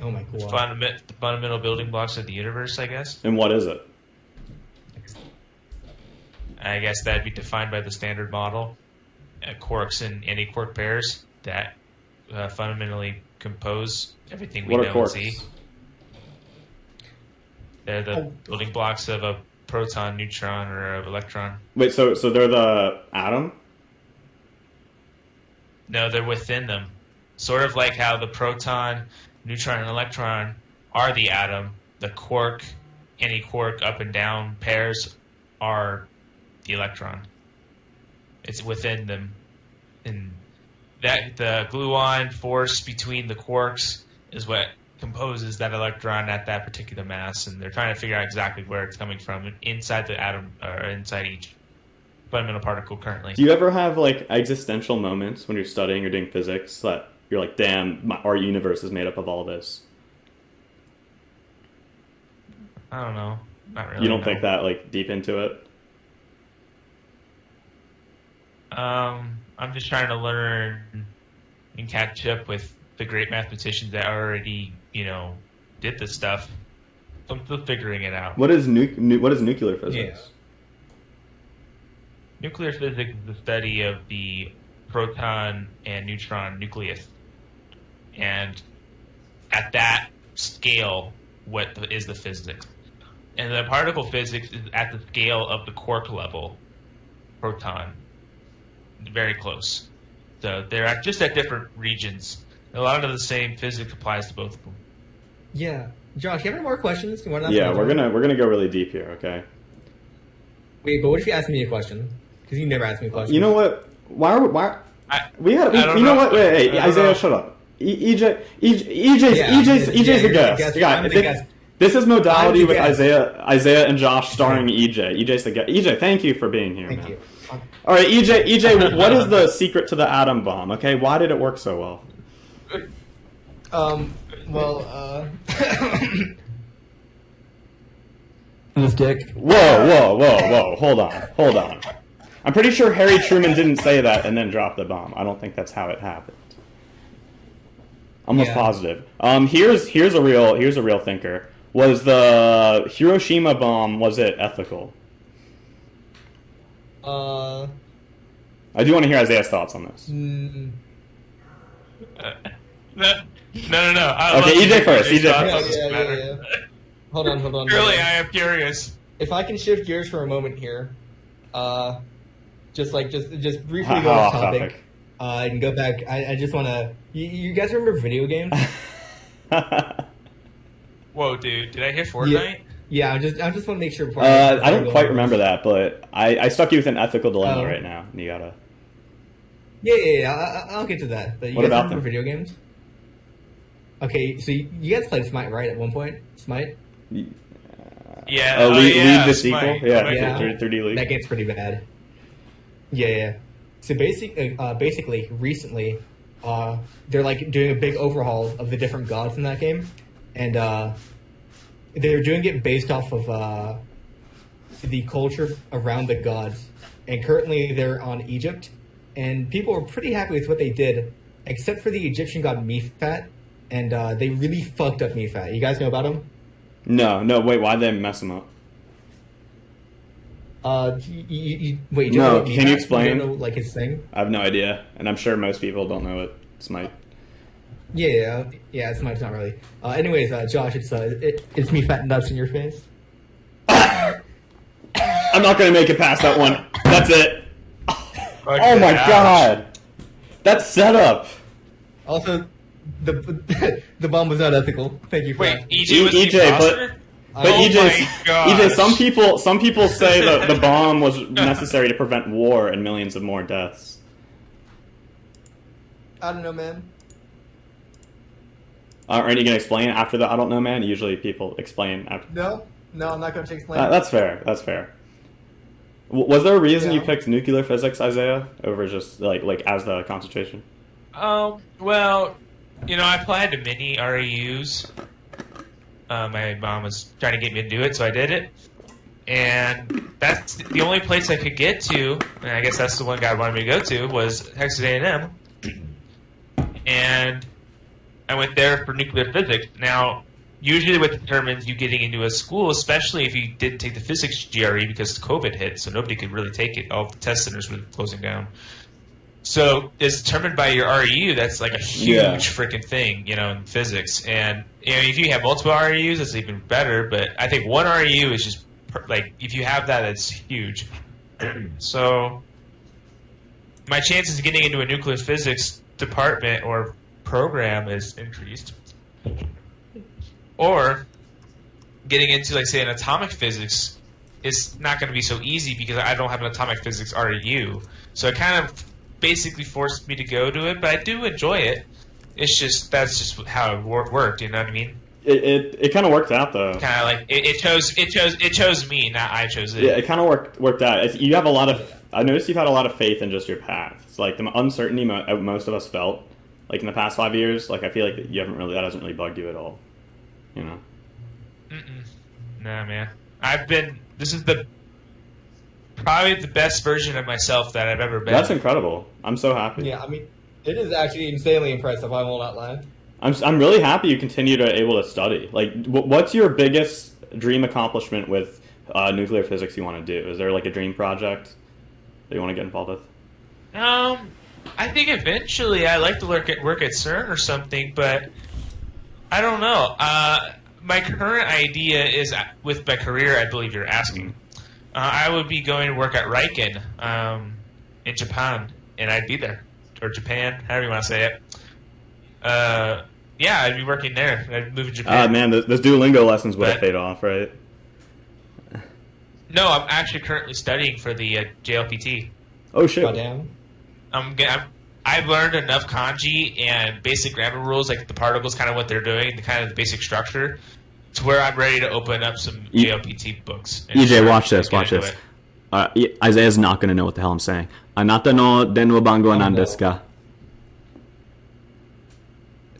B: Oh my god.
C: The fundamental building blocks of the universe, I guess.
A: And what is it?
C: I guess that'd be defined by the standard model. Quarks and anti-quark pairs that fundamentally compose everything we
A: What are
C: know and
A: quarks?
C: see. They're the building blocks of a proton, neutron, or an electron.
A: Wait, so they're the atom?
C: No, they're within them. Sort of like how the proton, neutron, and electron are the atom. The quark, anti-quark, up and down pairs are the electron. It's within them. And that the gluon force between the quarks is what composes that electron at that particular mass, and they're trying to figure out exactly where it's coming from inside the atom or inside each fundamental particle currently.
A: Do you ever have like existential moments when you're studying or doing physics that you're like, damn, our universe is made up of all this?
C: I don't know. Not really.
A: You don't think that like deep into it?
C: I'm just trying to learn and catch up with the great mathematicians that already, did this stuff. So I'm still figuring it out.
A: What is nuclear physics?
B: Yeah.
C: Nuclear physics is the study of the proton and neutron nucleus. And at that scale is the physics. And the particle physics is at the scale of the quark level proton. Very close. So they're just at different regions. A lot of the same physics applies to both of them.
B: Yeah. Josh, you have any more questions?
A: Yeah, we're gonna go really deep here, okay?
B: Wait, but what if you ask me a question? Because you never ask me questions.
A: You know what? Why? You
C: don't
A: know
C: know.
A: what? Wait, Isaiah, shut up. EJ's the guest. This is Modality with Isaiah and Josh starring EJ. EJ's the guest. EJ, thank you for being here,
B: Thank
A: man.
B: you.
A: All right, EJ, what is the secret to the atom bomb? Okay, why did it work so well?
B: This dick.
A: Whoa! Hold on. I'm pretty sure Harry Truman didn't say that and then drop the bomb. I don't think that's how it happened. Almost positive. Here's a real thinker. Was the Hiroshima bomb, was it ethical? I do want to hear Isaiah's thoughts on this.
C: No.
A: Okay, EJ first.
B: Yeah. Hold on.
C: Really, I am curious.
B: If I can shift gears for a moment here, just briefly go
A: Off
B: off topic. And go back. I just want to. You guys remember video games?
C: Whoa, dude! Did I hit Fortnite?
B: Yeah. I just want to make sure. Before
A: I don't quite remember that, but I stuck you with an ethical dilemma right now. And you gotta.
B: Yeah. I'll get to that. But you
A: What
B: guys
A: about
B: remember
A: them?
B: video games? Okay, so you guys played Smite, right? At one point, Smite.
C: Yeah.
A: League the sequel.
C: Smite.
A: Yeah. 3D League.
B: That game's pretty bad. Yeah. So basically, recently, they're like doing a big overhaul of the different gods in that game, and they're doing it based off of the culture around the gods. And currently, they're on Egypt, and people are pretty happy with what they did, except for the Egyptian god Mefat, and they really fucked up Mefat. You guys know about him?
A: No. Wait, why'd they mess him up?
B: Wait.
A: No, can you explain?
B: You don't know, like, his thing?
A: I have no idea, and I'm sure most people don't know what Smite.
B: Yeah, Smite's not really. Anyways, Josh, it's me fat nuts in your face.
A: I'm not gonna make it past that one. That's it.
C: Okay,
A: Oh my
C: ouch.
A: god, that's setup.
B: Also, the bomb was not ethical. Thank you for
C: Wait,
B: that.
C: EJ was the
A: EJ,
C: imposter?
A: But
C: Oh
A: EJ,
C: my gosh.
A: EJ, some people say that the bomb was necessary to prevent war and millions of more deaths.
B: I don't know, man.
A: Are you gonna explain after the I don't know, man? Usually people explain after.
B: No, I'm not going to explain.
A: That's fair. Was there a reason you
B: Yeah.
A: picked nuclear physics, Isaiah, over just like as the concentration?
C: Well, I applied to many REUs. My mom was trying to get me to do it, so I did it. And that's the only place I could get to, and I guess that's the one God wanted me to go to, was Texas A&M. And I went there for nuclear physics. Now, usually what determines you getting into a school, especially if you didn't take the physics GRE because COVID hit, so nobody could really take it. All the test centers were closing down. So it's determined by your REU. That's like a huge freaking thing, in physics. And if you have multiple REUs, it's even better. But I think one REU is just if you have that, it's huge. So my chances of getting into a nuclear physics department or program is increased. Or getting into, like, say, an atomic physics is not going to be so easy because I don't have an atomic physics REU. So it kind of basically forced me to go to it, but I do enjoy it. It's just that's just how it worked. You know what I mean?
A: It kind of worked out though.
C: Kind of like it chose me, not I chose it.
A: Yeah, it kind of worked out. You have a lot of. I noticed you've had a lot of faith in just your path. It's like the uncertainty most of us felt, like in the past 5 years. Like I feel like that hasn't really bugged you at all.
C: Nah, man. This is probably the best version of myself that I've ever been.
A: That's incredible. I'm so happy.
B: Yeah, I mean, it is actually insanely impressive. I will not lie.
A: I'm really happy you continue to able to study. Like, what's your biggest dream accomplishment with nuclear physics you want to do? Is there like a dream project that you want to get involved with?
C: I think eventually I'd like to work at CERN or something, but I don't know. My current idea is, with my career, I believe you're asking, I would be going to work at Riken in Japan, and I'd be there. Or Japan, however you want to say it. Yeah, I'd be working there. I'd move to Japan.
A: Man, those Duolingo lessons would have paid off, right?
C: No, I'm actually currently studying for the JLPT.
A: Oh, shit.
B: Goddamn.
C: I've learned enough kanji and basic grammar rules, like the particles, kind of what they're doing, the kind of the basic structure, to where I'm ready to open up some JLPT books.
A: EJ, watch this. Isaiah's not going to know what the hell I'm saying. Anata no den wa bango nan desu ka?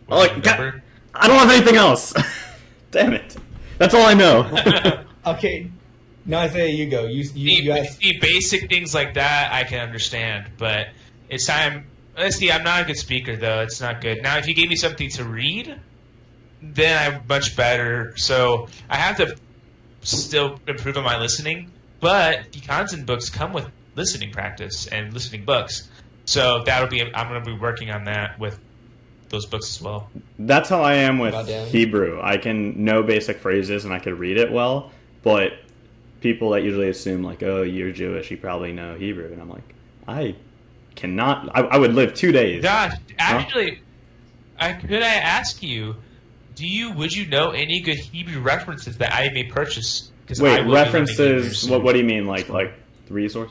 A: I don't have anything else. Damn it. That's all I know.
B: Okay. Now Isaiah, you go. You ask.
C: See, basic things like that I can understand, but it's time. Let's see, I'm not a good speaker, though. It's not good. Now, if you gave me something to read, then I'm much better. So I have to still improve on my listening, but the Kanzen books come with listening practice and listening books. So I'm going to be working on that with those books as well.
A: That's how I am with Hebrew. I can know basic phrases and I can read it well, but people that usually assume, like, oh, you're Jewish, you probably know Hebrew. And I'm like, I cannot. I would live 2 days.
C: Gosh, actually, could I ask you, would you know any good Hebrew references that I may purchase?
A: Wait, references? What do you mean? Like the resource?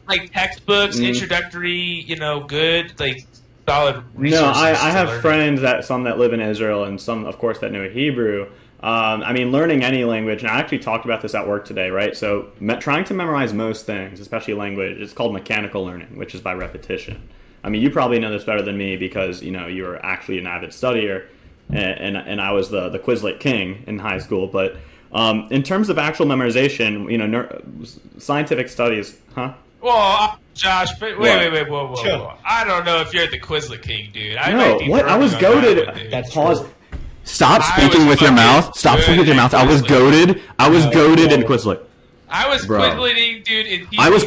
C: Like textbooks, introductory, good, like solid resources.
A: No, I have friends some that live in Israel and some, of course, that know Hebrew. I mean, learning any language, and I actually talked about this at work today, right? So trying to memorize most things, especially language, it's called mechanical learning, which is by repetition. I mean, you probably know this better than me because, you were actually an avid studier, and I was the Quizlet king in high school. But in terms of actual memorization, scientific studies, huh?
C: Well, Josh, but wait, whoa. I don't know if you're the Quizlet king, dude.
A: I was goated.
B: That's
A: pause. Stop speaking with your mouth. Stop speaking with your mouth. I was goated. in Quizlet.
C: I was Quizleting, dude.
A: I was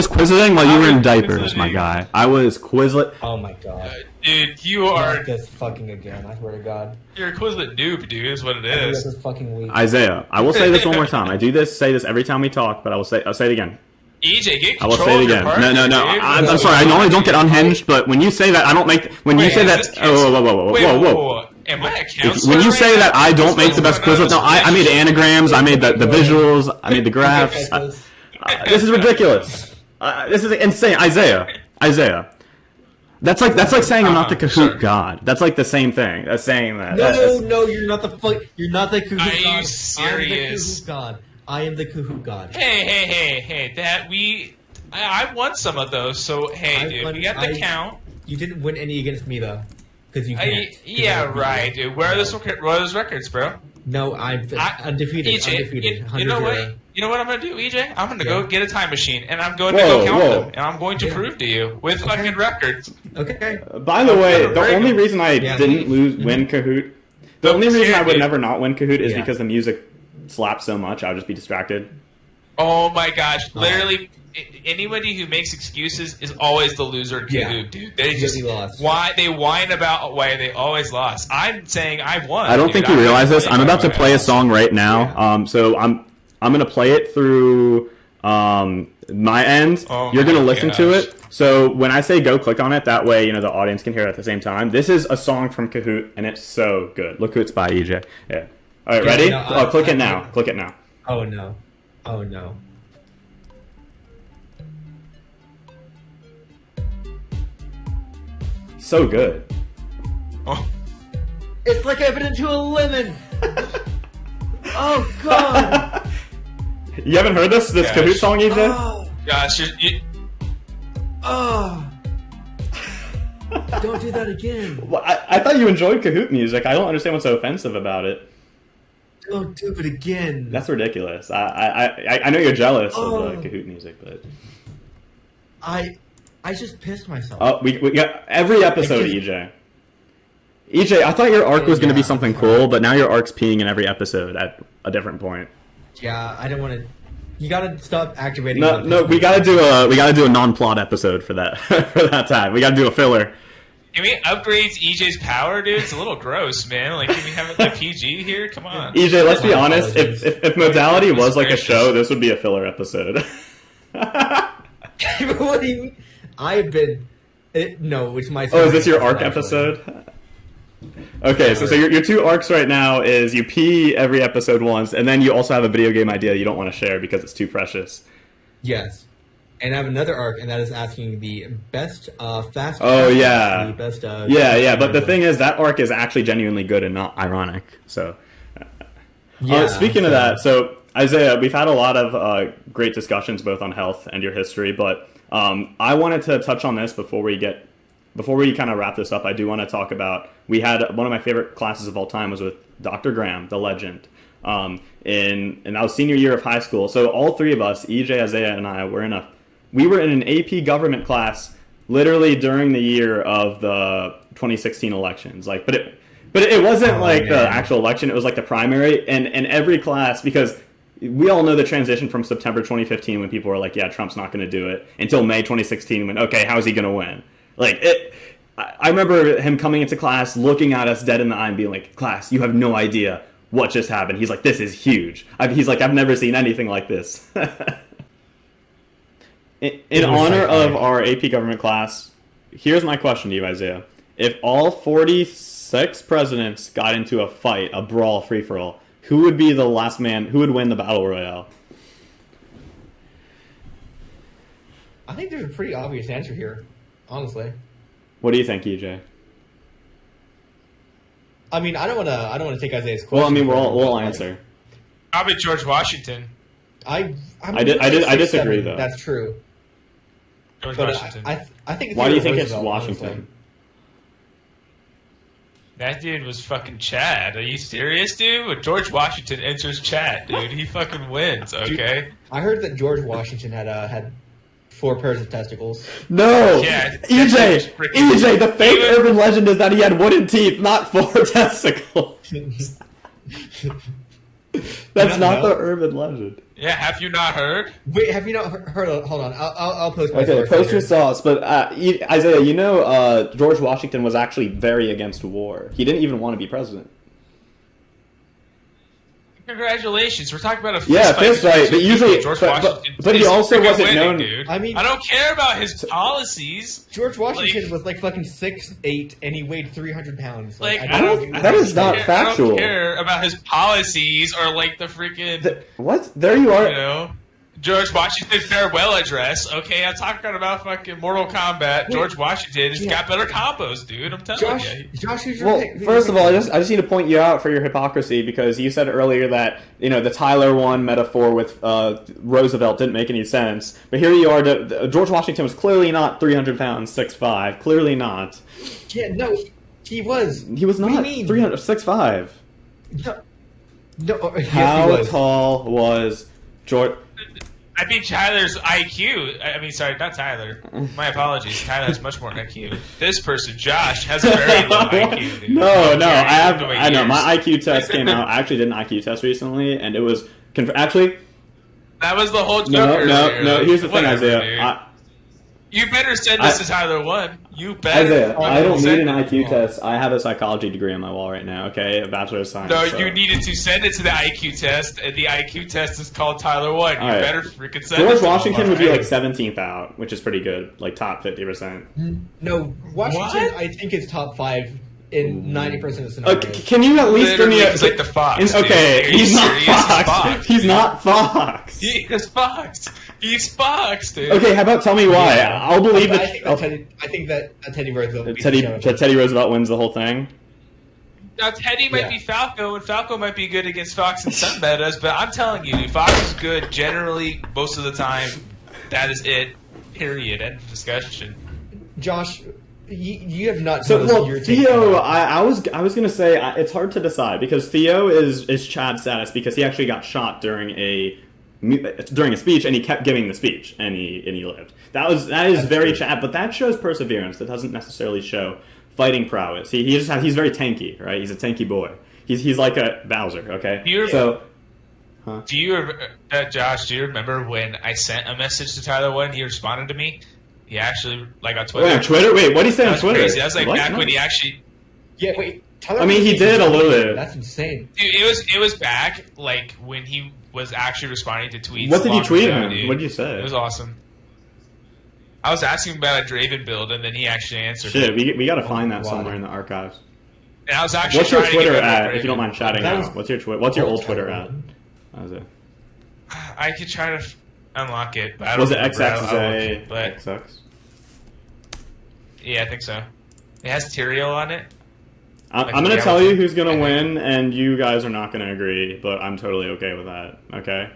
A: Quizleting while you were in diapers, my guy. I was Quizlet.
B: Oh my god.
C: Dude, you are
B: just fucking again. I swear to God.
C: You're a Quizlet noob, dude. Is what it
B: This
C: is.
B: fucking week.
A: Isaiah, I will say this one more time. I say this every time we talk, but I'll say it again.
C: EJ, get
A: I will
C: control
A: say it
C: of your
A: again.
C: partner,
A: No.
C: dude.
A: I'm sorry. I normally don't get unhinged, but when you say that, I don't make. When you say that, whoa.
C: Am I a counselor?
A: When you say that, I don't make the best Quizlet. No, I made anagrams. I made the visuals. I made the graphs. This is ridiculous. This is insane, Isaiah. That's like saying I'm not the Kahoot god. That's like the same thing. That's saying that.
B: No, you're not the Kahoot god.
C: Are you serious?
B: I am the Kahoot god.
C: Hey, I won some of those, so dude, we got the count.
B: You didn't win any against me though, because you can't.
C: Yeah, right, dude. Where are those records, bro?
B: No, I'm undefeated.
C: EJ,
B: undefeated.
C: You know what? You know what I'm gonna do, EJ? I'm gonna go get a time machine, and I'm going to go count them, and I'm going to prove to you with fucking records.
B: Okay.
A: By the way, the only reason I didn't win Kahoot, the only reason I would never not win Kahoot is because the music slaps so much, I would just be distracted.
C: Oh my gosh! Literally, anybody who makes excuses is always the loser in Kahoot, dude. They just they whine about why they always lost. I'm saying I won.
A: I don't think you realize this. I'm about to play a song right now. So I'm gonna play it through my end. You're gonna listen to it. So when I say go, click on it. That way, the audience can hear it at the same time. This is a song from Kahoot, and it's so good. Look who it's by, EJ. Yeah. All right, ready? Click it now. Click it now.
B: Oh no.
A: So good.
C: Oh.
B: It's like I've been into a lemon. Oh god.
A: You haven't heard this Kahoot song, EJ?
B: Oh.
C: Gosh,
B: Don't do that again.
A: Well, I thought you enjoyed Kahoot music. I don't understand what's so offensive about it.
B: Don't do it again.
A: That's ridiculous. I know you're jealous of the Kahoot music, but
B: I just pissed myself.
A: Oh, we got every episode, EJ. EJ, I thought your arc was going to be something cool, but now your arc's peeing in every episode at a different point.
B: Yeah, I don't want to. You gotta stop activating.
A: No, we gotta do a non-plot episode for that for that time. We gotta do a filler.
C: Can we upgrade EJ's power, dude? It's a little gross, man. Like, can we have the PG here? Come on.
A: EJ, let's be honest. If Modality was like a show, this would be a filler episode.
B: What do you mean? I've been... no, it's my...
A: Oh, is this your arc episode? Okay, so your 2 arcs right now is you pee every episode once, and then you also have a video game idea you don't want to share because it's too precious.
B: Yes. And I have another arc, and that is asking the best fast...
A: Oh, yeah.
B: The best,
A: yeah, but the thing is, that arc is actually genuinely good and not ironic, so... Speaking of that, so, Isaiah, we've had a lot of great discussions both on health and your history, but I wanted to touch on this before we kind of wrap this up. I do want to talk about, we had one of my favorite classes of all time was with Dr. Graham, the legend, and that was senior year of high school. So all 3 of us, EJ, Isaiah, and I, were in an AP government class literally during the year of the 2016 elections. Like, but it wasn't the actual election. It was like the primary, and every class, because we all know the transition from September 2015 when people were like, yeah, Trump's not going to do it, until May 2016 when, okay, how is he going to win? Like, I remember him coming into class, looking at us dead in the eye and being like, class, you have no idea what just happened. He's like, this is huge. He's like, I've never seen anything like this. In honor of our AP government class, here's my question to you, Isaiah. If all 46 presidents got into a fight, a brawl, free-for-all, who would be the last man, who would win the battle royale?
B: I think there's a pretty obvious answer here, honestly.
A: What do you think, EJ?
B: I mean, I don't want to take Isaiah's question.
A: Well, I mean, we'll answer.
C: Probably George Washington.
A: I disagree, though.
B: That's true.
C: George
B: But
C: Washington.
B: I think.
A: Why do you think it's
B: Roosevelt,
A: Washington?
B: honestly.
C: That dude was fucking Chad. Are you serious, dude? When George Washington enters Chad, dude, he fucking wins, okay?
B: Dude, I heard that George Washington had 4 pairs of testicles.
A: No!
C: Yeah,
A: EJ, the fake urban legend is that he had wooden teeth, not 4 testicles. That's not the urban legend.
C: Yeah, have you not heard?
B: Wait, have you not heard? Hold on, I'll post my
A: Okay,
B: source
A: post
B: later.
A: your sauce. But Isaiah, you know George Washington was actually very against war. He didn't even want to be president.
C: Congratulations, we're talking about a
A: fist fight, but usually,
C: George
A: but
C: Washington
A: he also
C: freaking
A: wasn't
C: winning,
A: known.
C: Dude.
B: I mean,
C: I don't care about his policies.
B: George Washington was like fucking 6'8", and he weighed 300 pounds.
C: Like,
A: that is not factual.
C: I don't care about his policies or like the freaking.
A: What? There you are.
C: You know, George Washington farewell address. Okay, I'm talking about fucking Mortal Kombat. George Washington has got better combos, dude. I'm telling you.
B: Josh, who's your
A: Well,
B: pick?
A: first of all, I just need to point you out for your hypocrisy because you said earlier that the Tyler 1 metaphor with Roosevelt didn't make any sense. But here you are. George Washington was clearly not 300 pounds, 6'5". Clearly not.
B: Yeah, no, he was.
A: He was
B: What do you
A: not
B: mean?
A: 300, 6'5".
B: No, yes,
A: How
B: he was.
A: tall was George?
C: I mean, Tyler's IQ. I mean, sorry, not Tyler. My apologies. Tyler has much more IQ. This person, Josh, has a very low IQ. Dude.
A: No, I know.
C: Years.
A: My IQ test came out. I actually did an IQ test recently, and it was actually.
C: That was the whole joke.
A: No. Here's the thing,
C: Whatever,
A: Isaiah.
C: You better send this to Tyler 1. You better.
A: Isaiah, I don't need an
C: send
A: IQ test. I have a psychology degree on my wall right now. Okay, a bachelor of science.
C: No,
A: so.
C: you needed to send it to the IQ test, and the IQ test is called Tyler 1. You
A: All right.
C: better freaking send it
A: George
C: to
A: Washington
C: him,
A: would be
C: alright?
A: like 17th out, which is pretty good, like top 50%.
B: No, Washington,
C: What?
B: I think is top 5 in 90% of scenarios.
A: Can you at least give me
C: Literally,
A: a?
C: he's like the Fox.
A: Okay,
C: dude. Are you
A: he's not
C: serious?
A: Fox. He's not Fox.
C: He is Fox. He's Fox, dude.
A: Okay, how about tell me why? I'll believe
B: I
A: that.
B: think that Teddy Roosevelt beats the show.
A: Teddy Roosevelt wins the whole thing.
C: Now, Teddy might
B: Yeah.
C: be Falco, and Falco might be good against Fox in some metas, but I'm telling you, Fox is good generally most of the time. That is it. Period. End of discussion.
B: Josh, you have not
A: So,
B: told us
A: well,
B: your take
A: Theo,
B: on
A: I was gonna say it's hard to decide because Theo is Chad status because he actually got shot during a speech and he kept giving the speech and he lived. That is
B: That's
A: very
B: true.
A: Chad, but that shows perseverance. That doesn't necessarily show fighting prowess. He's very tanky, right? He's a tanky boy. He's like a Bowser, okay?
C: Josh, do you remember when I sent a message to Tyler 1? He responded to me. He actually like on Twitter.
A: Wait, on Twitter? Wait, what did he say on Twitter?
C: Crazy. That was like
A: what?
C: back when he actually.
B: Yeah, wait.
A: I mean, he did a little bit.
B: That's insane.
C: Dude, it was back like when he was actually responding to tweets.
A: What did you tweet
C: ago,
A: him?
C: dude.
A: What did you say?
C: It was awesome. I was asking about a Draven build, and then he actually answered.
A: Shit, we got to find that somewhere in the archives.
C: And I was actually.
A: What's your
C: trying to
A: Twitter
C: get
A: at?
C: Draven.
A: If you don't mind shouting out, what's your old Twitter at? What was it?
C: I could try to unlock it, but I don't
A: Was it
C: remember.
A: XXA?
C: But
A: XX?
C: yeah, I think so. It has Tyrael on it.
A: I'm going to tell you who's going to win, and you guys are not going to agree, but I'm totally okay with that. Okay?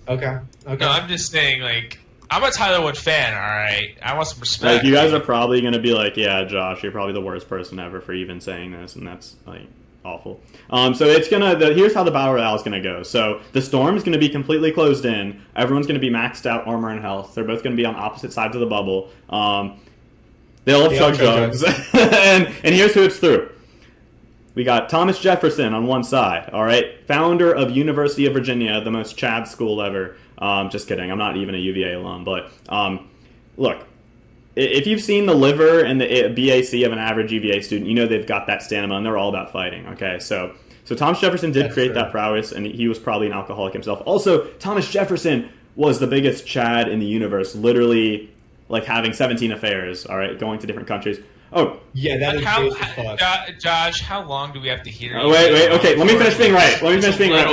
B: Okay.
C: No, I'm just saying, like, I'm a Tyler Wood fan, alright? I want some respect.
A: Like, you guys are probably going to be like, yeah, Josh, you're probably the worst person ever for even saying this, and that's, like, awful. So it's going to... Here's how the Battle Royale is going to go. So the Storm's going to be completely closed in. Everyone's going to be maxed out armor and health. They're both going to be on opposite sides of the bubble. They'll have chug jugs. and here's who it's through. We got Thomas Jefferson on one side, all right? Founder of University of Virginia, the most Chad school ever. Just kidding. I'm not even a UVA alum. But, look, if you've seen the liver and the BAC of an average UVA student, you know they've got that stamina, and they're all about fighting, okay? So Thomas Jefferson did create that prowess, and he was probably an alcoholic himself. Also, Thomas Jefferson was the biggest Chad in the universe, literally... like having 17 affairs, all right, going to different countries. Oh,
B: yeah, that is
C: Josh, how long do we have to hear?
A: Wait, okay, let me finish being right. Real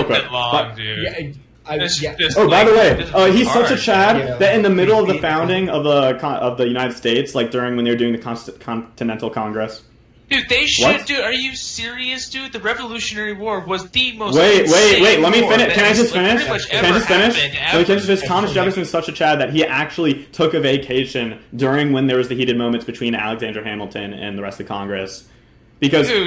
A: quick.
C: Long, dude.
A: By the way, he's such a Chad that in the middle of the founding of the United States, like during when they were doing the Continental Congress.
C: Dude, they should. What? Dude, are you serious, dude? The Revolutionary War was the most.
A: Wait. Let me finish. Can I just finish? Thomas Jefferson's such a Chad that he actually took a vacation during when there was the heated moments between Alexander Hamilton and the rest of Congress, because
C: that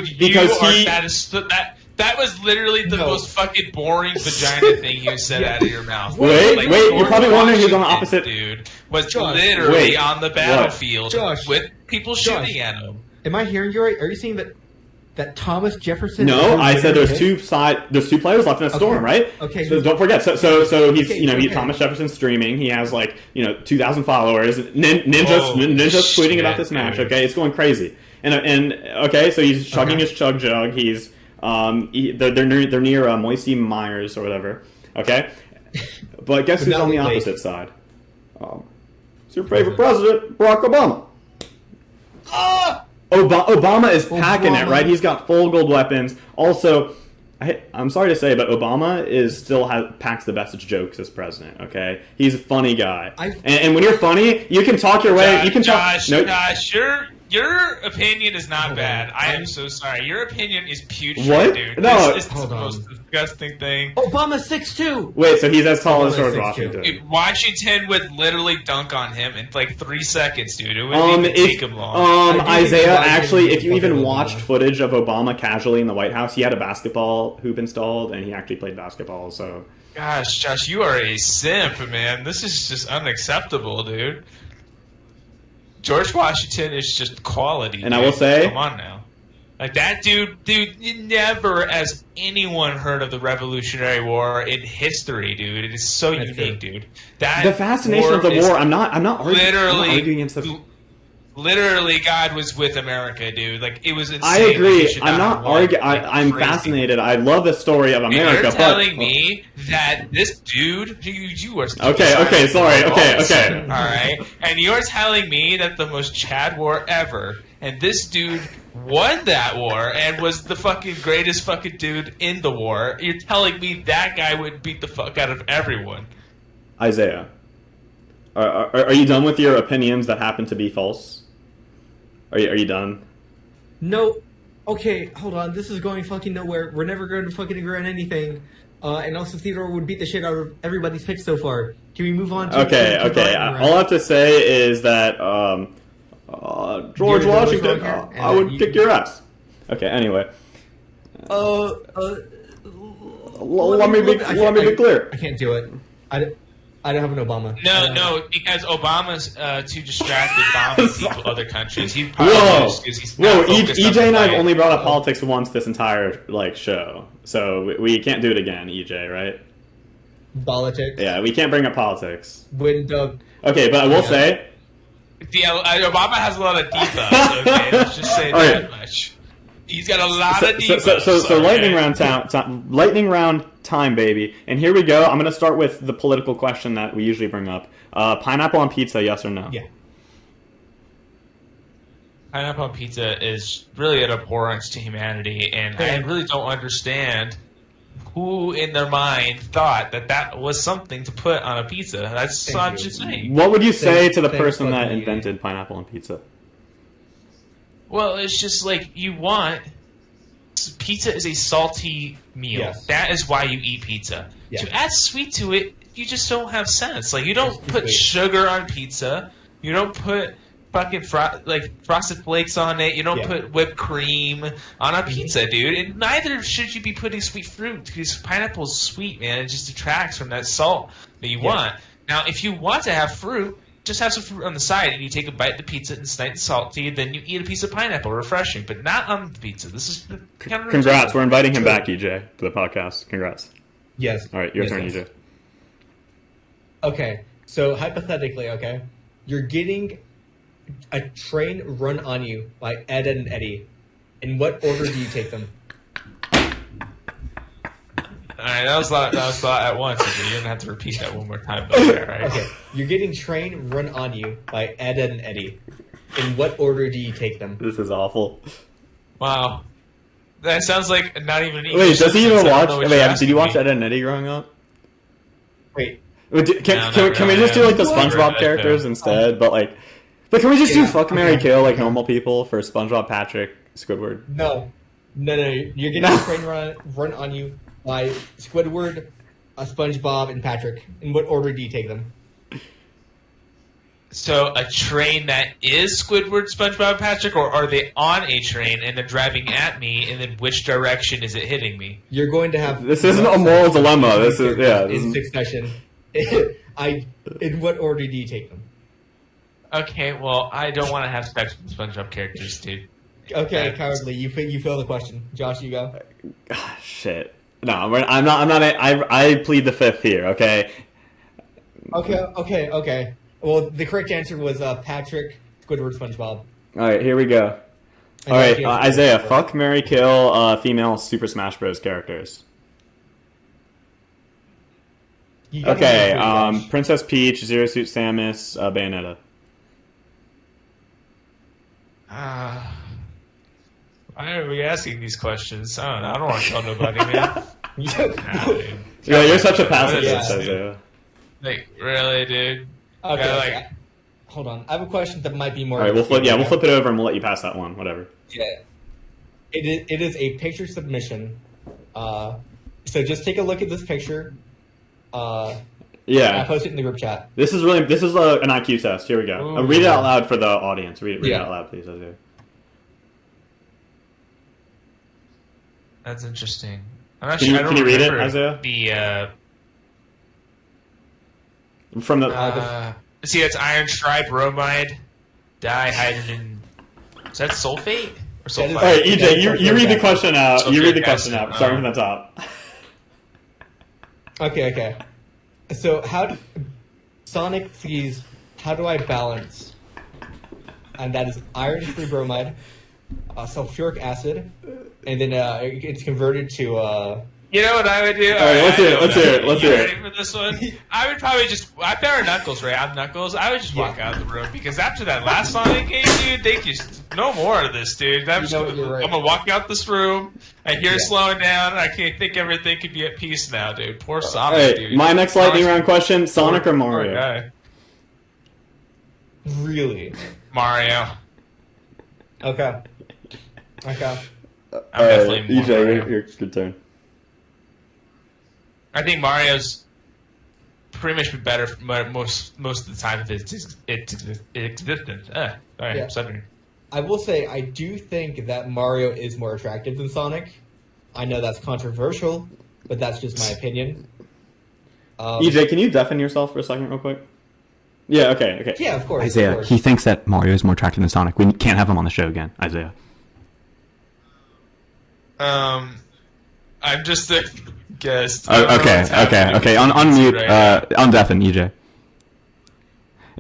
C: was literally the most fucking boring vagina thing you said out of your mouth.
A: Wait, you're probably wondering who's on the opposite.
C: Dude was literally on the battlefield with people shooting at him.
B: Am I hearing you right? Are you saying that Thomas Jefferson?
A: No, I said there's two players left in a storm, right?
B: Okay.
A: So don't forget. So he's Thomas Jefferson's streaming. He has 2,000 followers. Ninja's tweeting about this match. Okay, it's going crazy. And okay, so he's chugging his chug jug. He's they're near Moisty Myers or whatever. Okay, but guess who's on the opposite side? It's your favorite president, Barack Obama. Obama is packing it, right? He's got full gold weapons. Also, I'm sorry to say, but Obama packs the best jokes as president. Okay, he's a funny guy, and when you're funny, you can talk your way.
C: Josh, your opinion is not bad. I am so sorry. Your opinion is putrid, dude.
A: No,
C: this is the most disgusting thing.
B: Obama's 6'2".
A: Wait, so he's as tall as George Washington.
C: Dude, Washington would literally dunk on him in 3 seconds, dude. It wouldn't even take him long.
A: Isaiah, actually, if you even watched footage of Obama casually in the White House, he had a basketball hoop installed, and he actually played basketball. So,
C: gosh, Josh, you are a simp, man. This is just unacceptable, dude. George Washington is just quality.
A: And
C: dude.
A: I will say,
C: come on now. Like that dude, never has anyone heard of the Revolutionary War in history, dude. It is so unique, dude.
A: The fascination of the war. I'm not arguing against the.
C: Literally, God was with America, dude. Like it was insane.
A: I agree. I'm not arguing. I'm fascinated. I love the story of America.
C: You're telling me that this dude, you are
A: okay. Sorry. Okay.
C: All right, and you're telling me that the most Chad war ever, and this dude won that war and was the fucking greatest fucking dude in the war. You're telling me that guy would beat the fuck out of everyone.
A: Isaiah, are you done with your opinions that happen to be false? Are you done?
B: No. Okay, hold on. This is going fucking nowhere. We're never going to fucking agree on anything. And also, Theodore would beat the shit out of everybody's picks so far. Can we move on to...
A: Okay. All I have to say is that George Washington, I would kick your ass. Okay, anyway. Let me be clear.
B: I can't do it. I don't have an Obama.
C: No, because Obama's too distracted bombing people other countries. He's EJ
A: and I have only brought up politics once this entire show, so we can't do it again, EJ, right?
B: Politics.
A: Yeah, we can't bring up politics.
B: Okay,
A: but I will say,
C: Obama has a lot of divas. Okay, let's just say that much. He's got a lot of divas.
A: So lightning round time, baby. And here we go. I'm going to start with the political question that we usually bring up. Pineapple on pizza, yes or no?
B: Yeah.
C: Pineapple on pizza is really an abhorrence to humanity, and I really don't understand who in their mind thought that was something to put on a pizza. That's such a thing.
A: What would you say to the person that invented pineapple on pizza?
C: Well, it's just like pizza is a salty meal.
B: Yes.
C: That is why you eat pizza.
B: Yes.
C: To add sweet to it, you just don't have sense. Like, you don't put sugar on pizza. You don't put fucking frosted flakes on it. You don't put whipped cream on a pizza, dude. And neither should you be putting sweet fruit, because pineapple's sweet, man. It just detracts from that salt that you want. Now, if you want to have fruit, just have some fruit on the side, and you take a bite of the pizza, and it's nice and salty, and then you eat a piece of pineapple, refreshing, but not on the pizza. This is kind of
A: Congrats, we're inviting him back, EJ, to the podcast. Congrats.
B: Yes.
A: All right, your turn, EJ.
B: Okay, so hypothetically, you're getting a train run on you by Ed and Eddie. In what order do you take them?
C: Alright, that was a lot at once. So you don't have to repeat that one more time. Right?
B: Okay, you're getting train run on you by Ed and Eddie. In what order do you take them?
A: This is awful.
C: Wow. That sounds like not even an
A: Wait, does he even watch? Wait, did you watch Ed and Eddie growing up?
B: Wait.
A: Can we just do like the SpongeBob characters instead? But can we just do fuck, marry, kill like normal people for SpongeBob, Patrick, Squidward?
B: No. You're getting a train run on you by Squidward, SpongeBob, and Patrick. In what order do you take them?
C: So a train that is Squidward, SpongeBob, Patrick, or are they on a train and they're driving at me, and then which direction is it hitting me?
B: You're going to have...
A: This isn't a moral dilemma. This is,
B: in succession. In what order do you take them?
C: Okay, well, I don't want to have sex with SpongeBob characters, dude.
B: Okay, cowardly. You fail the question. Josh, you go.
A: Shit. No, I'm not. I plead the fifth here. Okay.
B: Okay. Well, the correct answer was Patrick, Squidward, SpongeBob.
A: All right, here we go. All right, Isaiah, fuck, marry, kill female Super Smash Bros. Characters. Okay, Princess Peach, Zero Suit Samus, Bayonetta.
C: Why are we asking these questions? I don't want to tell nobody, man.
A: Yeah, you're such a pacifist, Isaiah.
C: Like, really, dude?
B: Okay. Hold on. I have a question that might be more...
A: All right, we'll flip it over and we'll let you pass that one. Whatever.
B: Yeah. It is a picture submission. So just take a look at this picture.
A: Yeah.
B: I post it in the group chat.
A: This is an IQ test. Here we go. Read it out loud for the audience. Read it out loud, please, Isaiah.
C: That's interesting.
A: Can you read it, Isaiah? From the
C: see, it's iron tribromide dihydrogen. Is that sulfate or sulfite?
A: All right, EJ, you read the question out. You read the question out, starting from the top.
B: Okay. So Sonic sees, how do I balance? And that is iron free bromide, sulfuric acid, and then it's converted to.
C: You know what I would do?
A: All right, let's hear it.
C: Ready for this one? I would probably just, if there were Knuckles, right? I'm Knuckles. I would just walk out of the room, because after that last Sonic game, dude, they just no more of this, dude. I'm gonna walk out this room. I hear it slowing down. I can't think everything could be at peace now, dude. Poor Sonic, dude.
A: My next lightning round question: Sonic or Mario?
B: Really?
C: Mario.
B: Okay.
C: I'm definitely more Mario.
A: Your good turn.
C: I think Mario's pretty much been better for most of the time of its existence. Sorry.
B: I will say, I do think that Mario is more attractive than Sonic. I know that's controversial, but that's just my opinion.
A: EJ, can you deafen yourself for a second real quick? Yeah, okay.
B: Yeah, of course.
A: Isaiah,
B: of course.
A: He thinks that Mario is more attractive than Sonic. We can't have him on the show again, Isaiah.
C: I'm just a guest.
A: Okay. On mute, undeafen, EJ.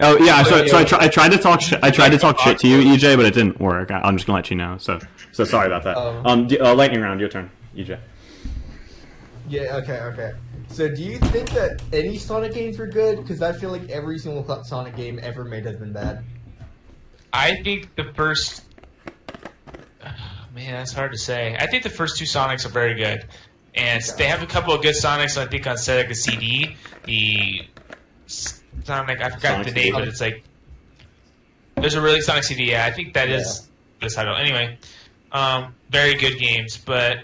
A: Oh yeah, so I tried to talk shit to you, EJ, but it didn't work. I'm just gonna let you know. So sorry about that. Lightning round, your turn, EJ.
B: Yeah. Okay. So do you think that any Sonic games were good? Because I feel like every single Sonic game ever made has been bad.
C: I think the first. Man, that's hard to say. I think the first two Sonics are very good, and they have a couple of good Sonics. I think on Sega CD, the Sonic, I forgot
A: Sonic
C: the name,
A: CD.
C: but it's like there's a really Sonic CD. Yeah, I think that is the title. Anyway, very good games, but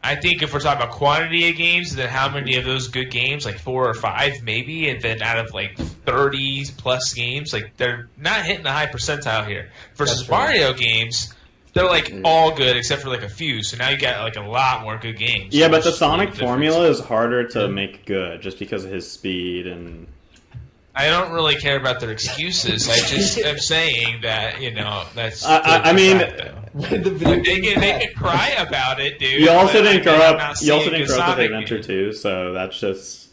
C: I think if we're talking about quantity of games, then how many of those good games, like 4 or 5 maybe, and then out of like 30 plus games, like they're not hitting the high percentile here. Versus Mario games, they're like all good except for like a few. So now you got like a lot more good games.
A: Yeah, but the Sonic formula is harder to make good just because of his speed and.
C: I don't really care about their excuses. I just am saying that that's.
A: I mean,
C: they can cry about it, dude.
A: you also didn't grow up.
C: You
A: with Adventure 2, so that's just.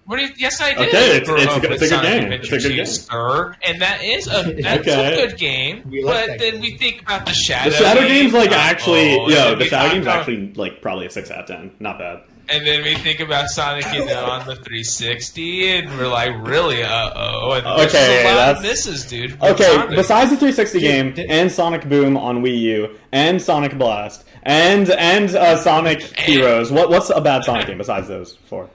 C: What do you, yes, I did.
A: Okay, it's
C: grow up
A: a
C: with
A: good
C: Sonic
A: game.
C: Adventure
A: It's a good
C: 2,
A: game.
C: Sir, and that is a good game. But then we think about the Shadow.
A: The Shadow game's like actually,
C: and
A: the
C: we
A: Shadow
C: talk
A: game's
C: about-
A: actually like probably a 6 out of 10. Not bad.
C: And then we think about Sonic, on the 360, and we're like, really, and there's
A: Okay,
C: a lot
A: that's-
C: of misses, dude.
A: Okay,
C: Sonic.
A: besides the 360 game and Sonic Boom on Wii U and Sonic Blast and Sonic Heroes, what's a bad Sonic game besides those 4?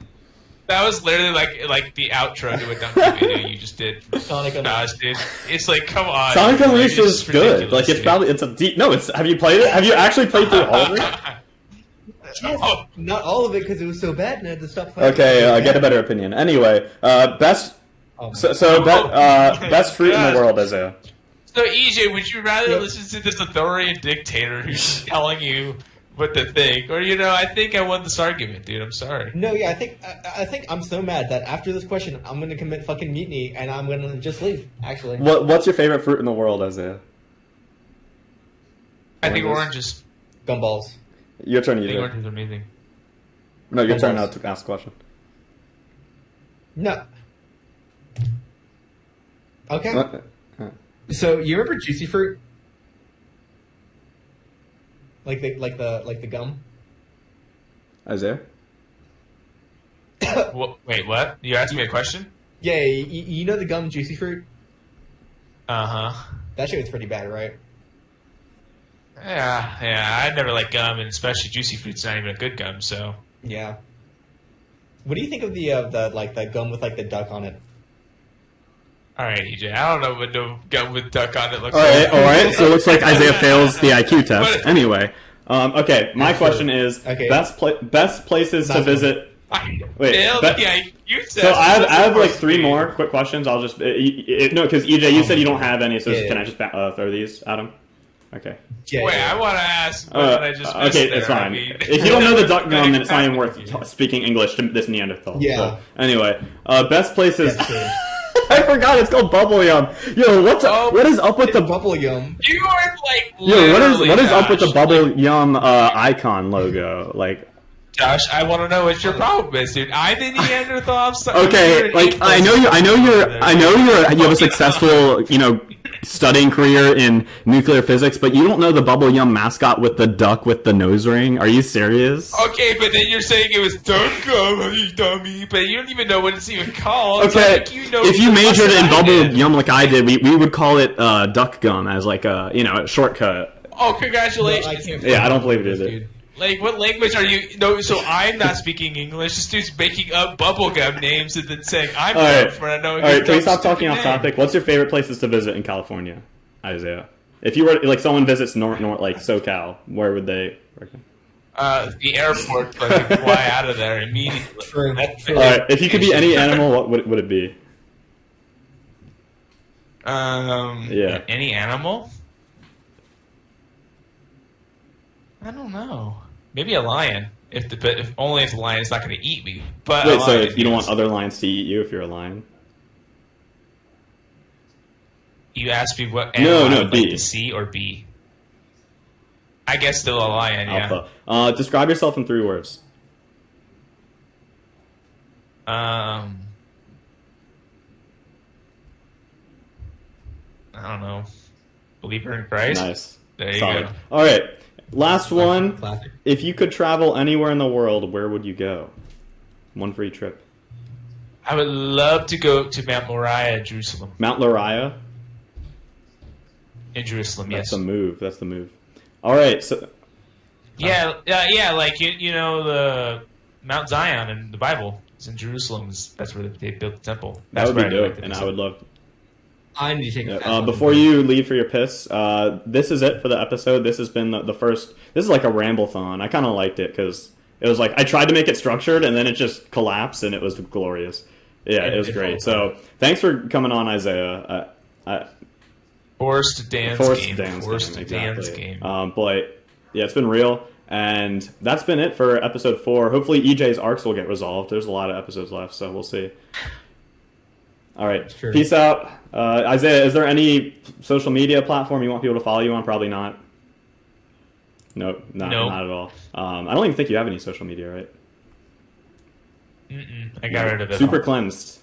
C: That was literally like the outro to a Donkey video you just did.
B: Sonic
C: Gosh, dude, it's like, come on.
A: Sonic
C: dude.
A: Unleashed
C: It's
A: is good. Like
C: ridiculous,
A: it's a deep. No, it's. Have you played it? Have you actually played through all of it?
B: Yes,
C: Oh.
B: not all of it because it was so bad and I had to stop playing.
A: Okay, get a better opinion. Anyway, best.
B: Oh.
A: Best fruit in the world, Isaiah.
C: So, EJ, would you rather listen to this authoritarian dictator who's telling you what to think, or I think I won this argument, dude? I'm sorry.
B: No, yeah, I think I'm so mad that after this question, I'm gonna commit fucking mutiny and I'm gonna just leave. Actually,
A: What's your favorite fruit in the world, Isaiah?
C: I think oranges.
B: gumballs.
A: Your turn,
C: I think
A: EJ.
C: oranges are amazing.
A: No, your turn
B: Gumballs.
A: now to ask a question.
B: No. Okay.
A: What?
B: So you remember Juicy Fruit? Like the gum?
A: Isaiah?
C: Wait, what? You asked me a question?
B: Yeah, you know the gum Juicy Fruit?
C: Uh-huh.
B: That shit was pretty bad, right?
C: Yeah, I never like gum, and especially juicy fruit's not even a good gum, so.
B: Yeah. What do you think of the gum with like the duck on it?
C: Alright, EJ, I don't know what no gum with duck on it looks
A: All right. So it looks like Isaiah fails the IQ test.
C: What?
A: Anyway, okay. My question is
B: Okay.
A: best places to
B: Nice one.
A: visit. Wait,
C: Failed
A: but-
C: the IQ test.
A: So I have like
C: Supposed to
A: 3
C: be.
A: more quick questions. I'll just no, because EJ, you said you don't have any. So
B: Yeah.
A: can I just throw these at him? Okay.
B: Yeah,
C: Wait,
B: yeah.
C: I want to ask what did I just missed
A: Okay,
C: there?
A: it's fine.
C: I mean,
A: If you don't know the duck gum, then it's not even worth speaking English to this Neanderthal.
B: Yeah.
A: So, anyway, best places.
B: That's true.
A: I forgot it's called bubble yum. Yo, what is up with the
B: Bubble gum.
C: You are like
A: Yo, what is up with the
C: Josh,
A: bubble
C: like,
A: yum icon logo? Like,
C: Josh, I want to know what your problem is, dude. I'm the Neanderthal. I'm sorry.
A: okay, like I know you have a successful, studying career in nuclear physics, but you don't know the bubble yum mascot with the duck with the nose ring. Are you serious?
C: Okay, but then you're saying it was duck gum, you dummy. But you don't even know what it's even called.
A: Okay,
C: So I think you know
A: if you
C: even less
A: majored
C: than
A: in
C: I
A: bubble
C: did.
A: yum like I did, we would call it duck gum as like a a shortcut.
C: Oh, congratulations.
B: can't
A: Yeah, I don't believe it
B: this,
A: either.
B: dude.
C: Like, what language are you? No, so I'm not speaking English. This dude's making up bubblegum names and then saying I'm
A: All right,
C: dumb for not knowing.
A: all right.
C: his
A: Can we
C: dumb,
A: stop talking
C: stupid
A: off
C: name.
A: topic? What's your favorite places to visit in California, Isaiah? If you were like someone visits like SoCal, where would they?
C: The airport, so I can fly out of there immediately.
B: True.
A: All right. If you could be any animal, what would it be? Yeah.
C: Any animal? I don't know. Maybe a lion. If only if the lion's not going to eat me. But
A: Wait,
C: a
A: so
C: lion,
A: if you don't
C: yes.
A: want other lions to eat you, if you're a lion?
C: You asked me what
A: No,
C: animal
A: no,
C: I would
A: B.
C: like to see or B. I guess still a lion. Yeah.
A: Alpha. Describe yourself in 3 words.
C: I don't know, believer in Christ.
A: Nice.
C: There you
A: Solid.
C: go.
A: All right. Last one.
B: Classic.
A: If you could travel anywhere in the world, where would you go? One free trip.
C: I would love to go to Mount Moriah, Jerusalem.
A: Mount Moriah?
C: In Jerusalem,
A: That's
C: yes.
A: the move. That's the move. All right. So,
C: Yeah, like you know the Mount Zion in the Bible is in Jerusalem. That's where they built the temple.
A: that
C: That's
A: would be
C: where
A: dope,
C: like the
A: and I
C: temple.
A: would love.
B: I need to take a fast one.
A: Before you leave for your piss, this is it for the episode. This has been the first. This is like a ramble-thon. I kind of liked it because it was like I tried to make it structured, and then it just collapsed, and it was glorious. Yeah, it was great. So thanks for coming on, Isaiah.
C: Forced Dan's game.
A: Dan's game. But yeah, it's been real, and that's been it for episode 4. Hopefully, EJ's arcs will get resolved. There's a lot of episodes left, so we'll see. All right,
B: Sure.
A: Peace out, Isaiah. Is there any social media platform you want people to follow you on? Probably not. Nope, not at all. I don't even think you have any social media, right?
C: I got rid of it.
A: Super cleansed.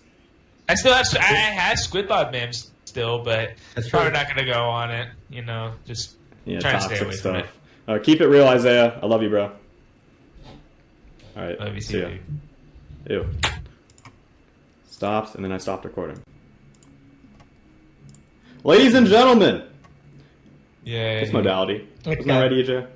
C: I still have. I had Squidbot memes still, but
B: That's
C: probably
B: true.
C: not going to go on it. You know, just trying to stay
A: Toxic
C: away from
A: stuff.
C: it.
A: Keep it real, Isaiah. I love you, bro. All right.
C: Love you,
A: See ya.
C: dude.
A: Ew. Stopped, and then I stopped recording. Ladies and gentlemen,
C: Yeah.
A: it's Modality.
B: Okay.
A: Isn't that right, EJ?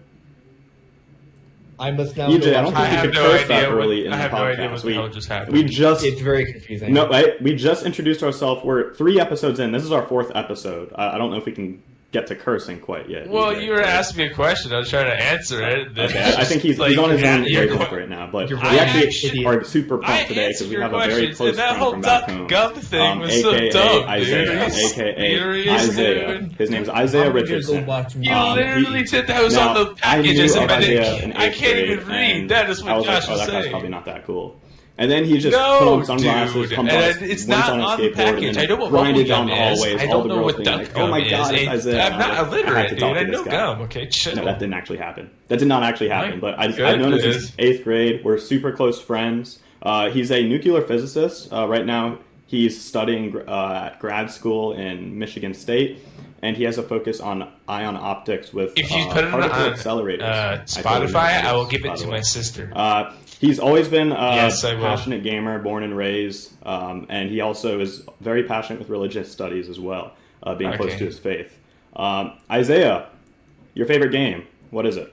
B: I must now.
A: EJ,
B: go
A: I don't
B: watch
A: think
C: I
A: you
C: have
A: could
C: no
A: curse that
C: idea what-
A: early in
C: I
A: the
C: have no idea what
A: podcast.
C: the hell just happened.
A: We just
B: It's very confusing.
A: no, we just introduced ourselves. We're 3 episodes in. This is our 4th episode. I don't know if we can get to cursing quite yet.
C: Well,
A: EJ,
C: you were
A: so-
C: asking me a question. I was trying to answer it.
A: Okay, I think he's on his own wavelength right now, but we
B: You're
A: actually
B: right.
A: are super
C: I
A: pumped today
C: answered
A: because we
C: your
A: have a very
C: questions,
A: close
C: and that
A: friend
C: whole
A: from back
C: Duck
A: home.
C: Gum thing was so
A: AKA
C: dumb,
A: Isaiah,
C: dude.
A: AKA
C: Serious,
A: Isaiah.
C: dude?
A: His name is Isaiah
B: I'm gonna
A: Richardson.
B: Go watch
C: You
A: Um,
C: literally
A: he-
C: said that was
A: now,
C: on the package.
A: I
C: I
A: knew
C: said,
A: of
C: but
A: Isaiah in
C: I
A: 8th
C: can't even
A: grade,
C: read.
A: and
C: That is
A: I
C: what
A: was
C: Josh
A: like,
C: was
A: that guy's
C: saying.
A: probably not that cool. And then he just
C: No,
A: put on sunglasses,
C: dude.
A: pumped
C: And
A: on,
C: it's
A: went
C: not
A: on a
C: on the
A: skateboard,
C: package.
A: and
C: I know what
A: grinded
C: bubblegum
A: down the
C: is.
A: hallways.
C: I
A: all
C: don't
A: the
C: know
A: girls
C: what
A: being
C: duck
A: like, "Oh my
C: gum
A: god,
C: is.
A: it's Isaiah!"
C: I'm not
A: I had to
C: illiterate,
A: talk
C: dude.
A: to
C: I
A: this
C: know
A: guy.
C: gum. Okay, chill.
A: No, that didn't actually happen. That did not actually happen.
C: My
A: But I've known him since
C: goodness.
A: 8th grade. We're super close friends. He's a nuclear physicist. Right now, he's studying at grad school in Michigan State, and he has a focus on ion optics with
C: If you put it
A: particle
C: on
A: accelerators.
C: Spotify, I will give it
A: by
C: to
A: the
C: my
A: way.
C: sister.
A: He's always been a
C: Yes, I will.
A: passionate gamer, born and raised, and he also is very passionate with religious studies as well, being close
C: Okay.
A: to his faith. Isaiah, your favorite game, what is it?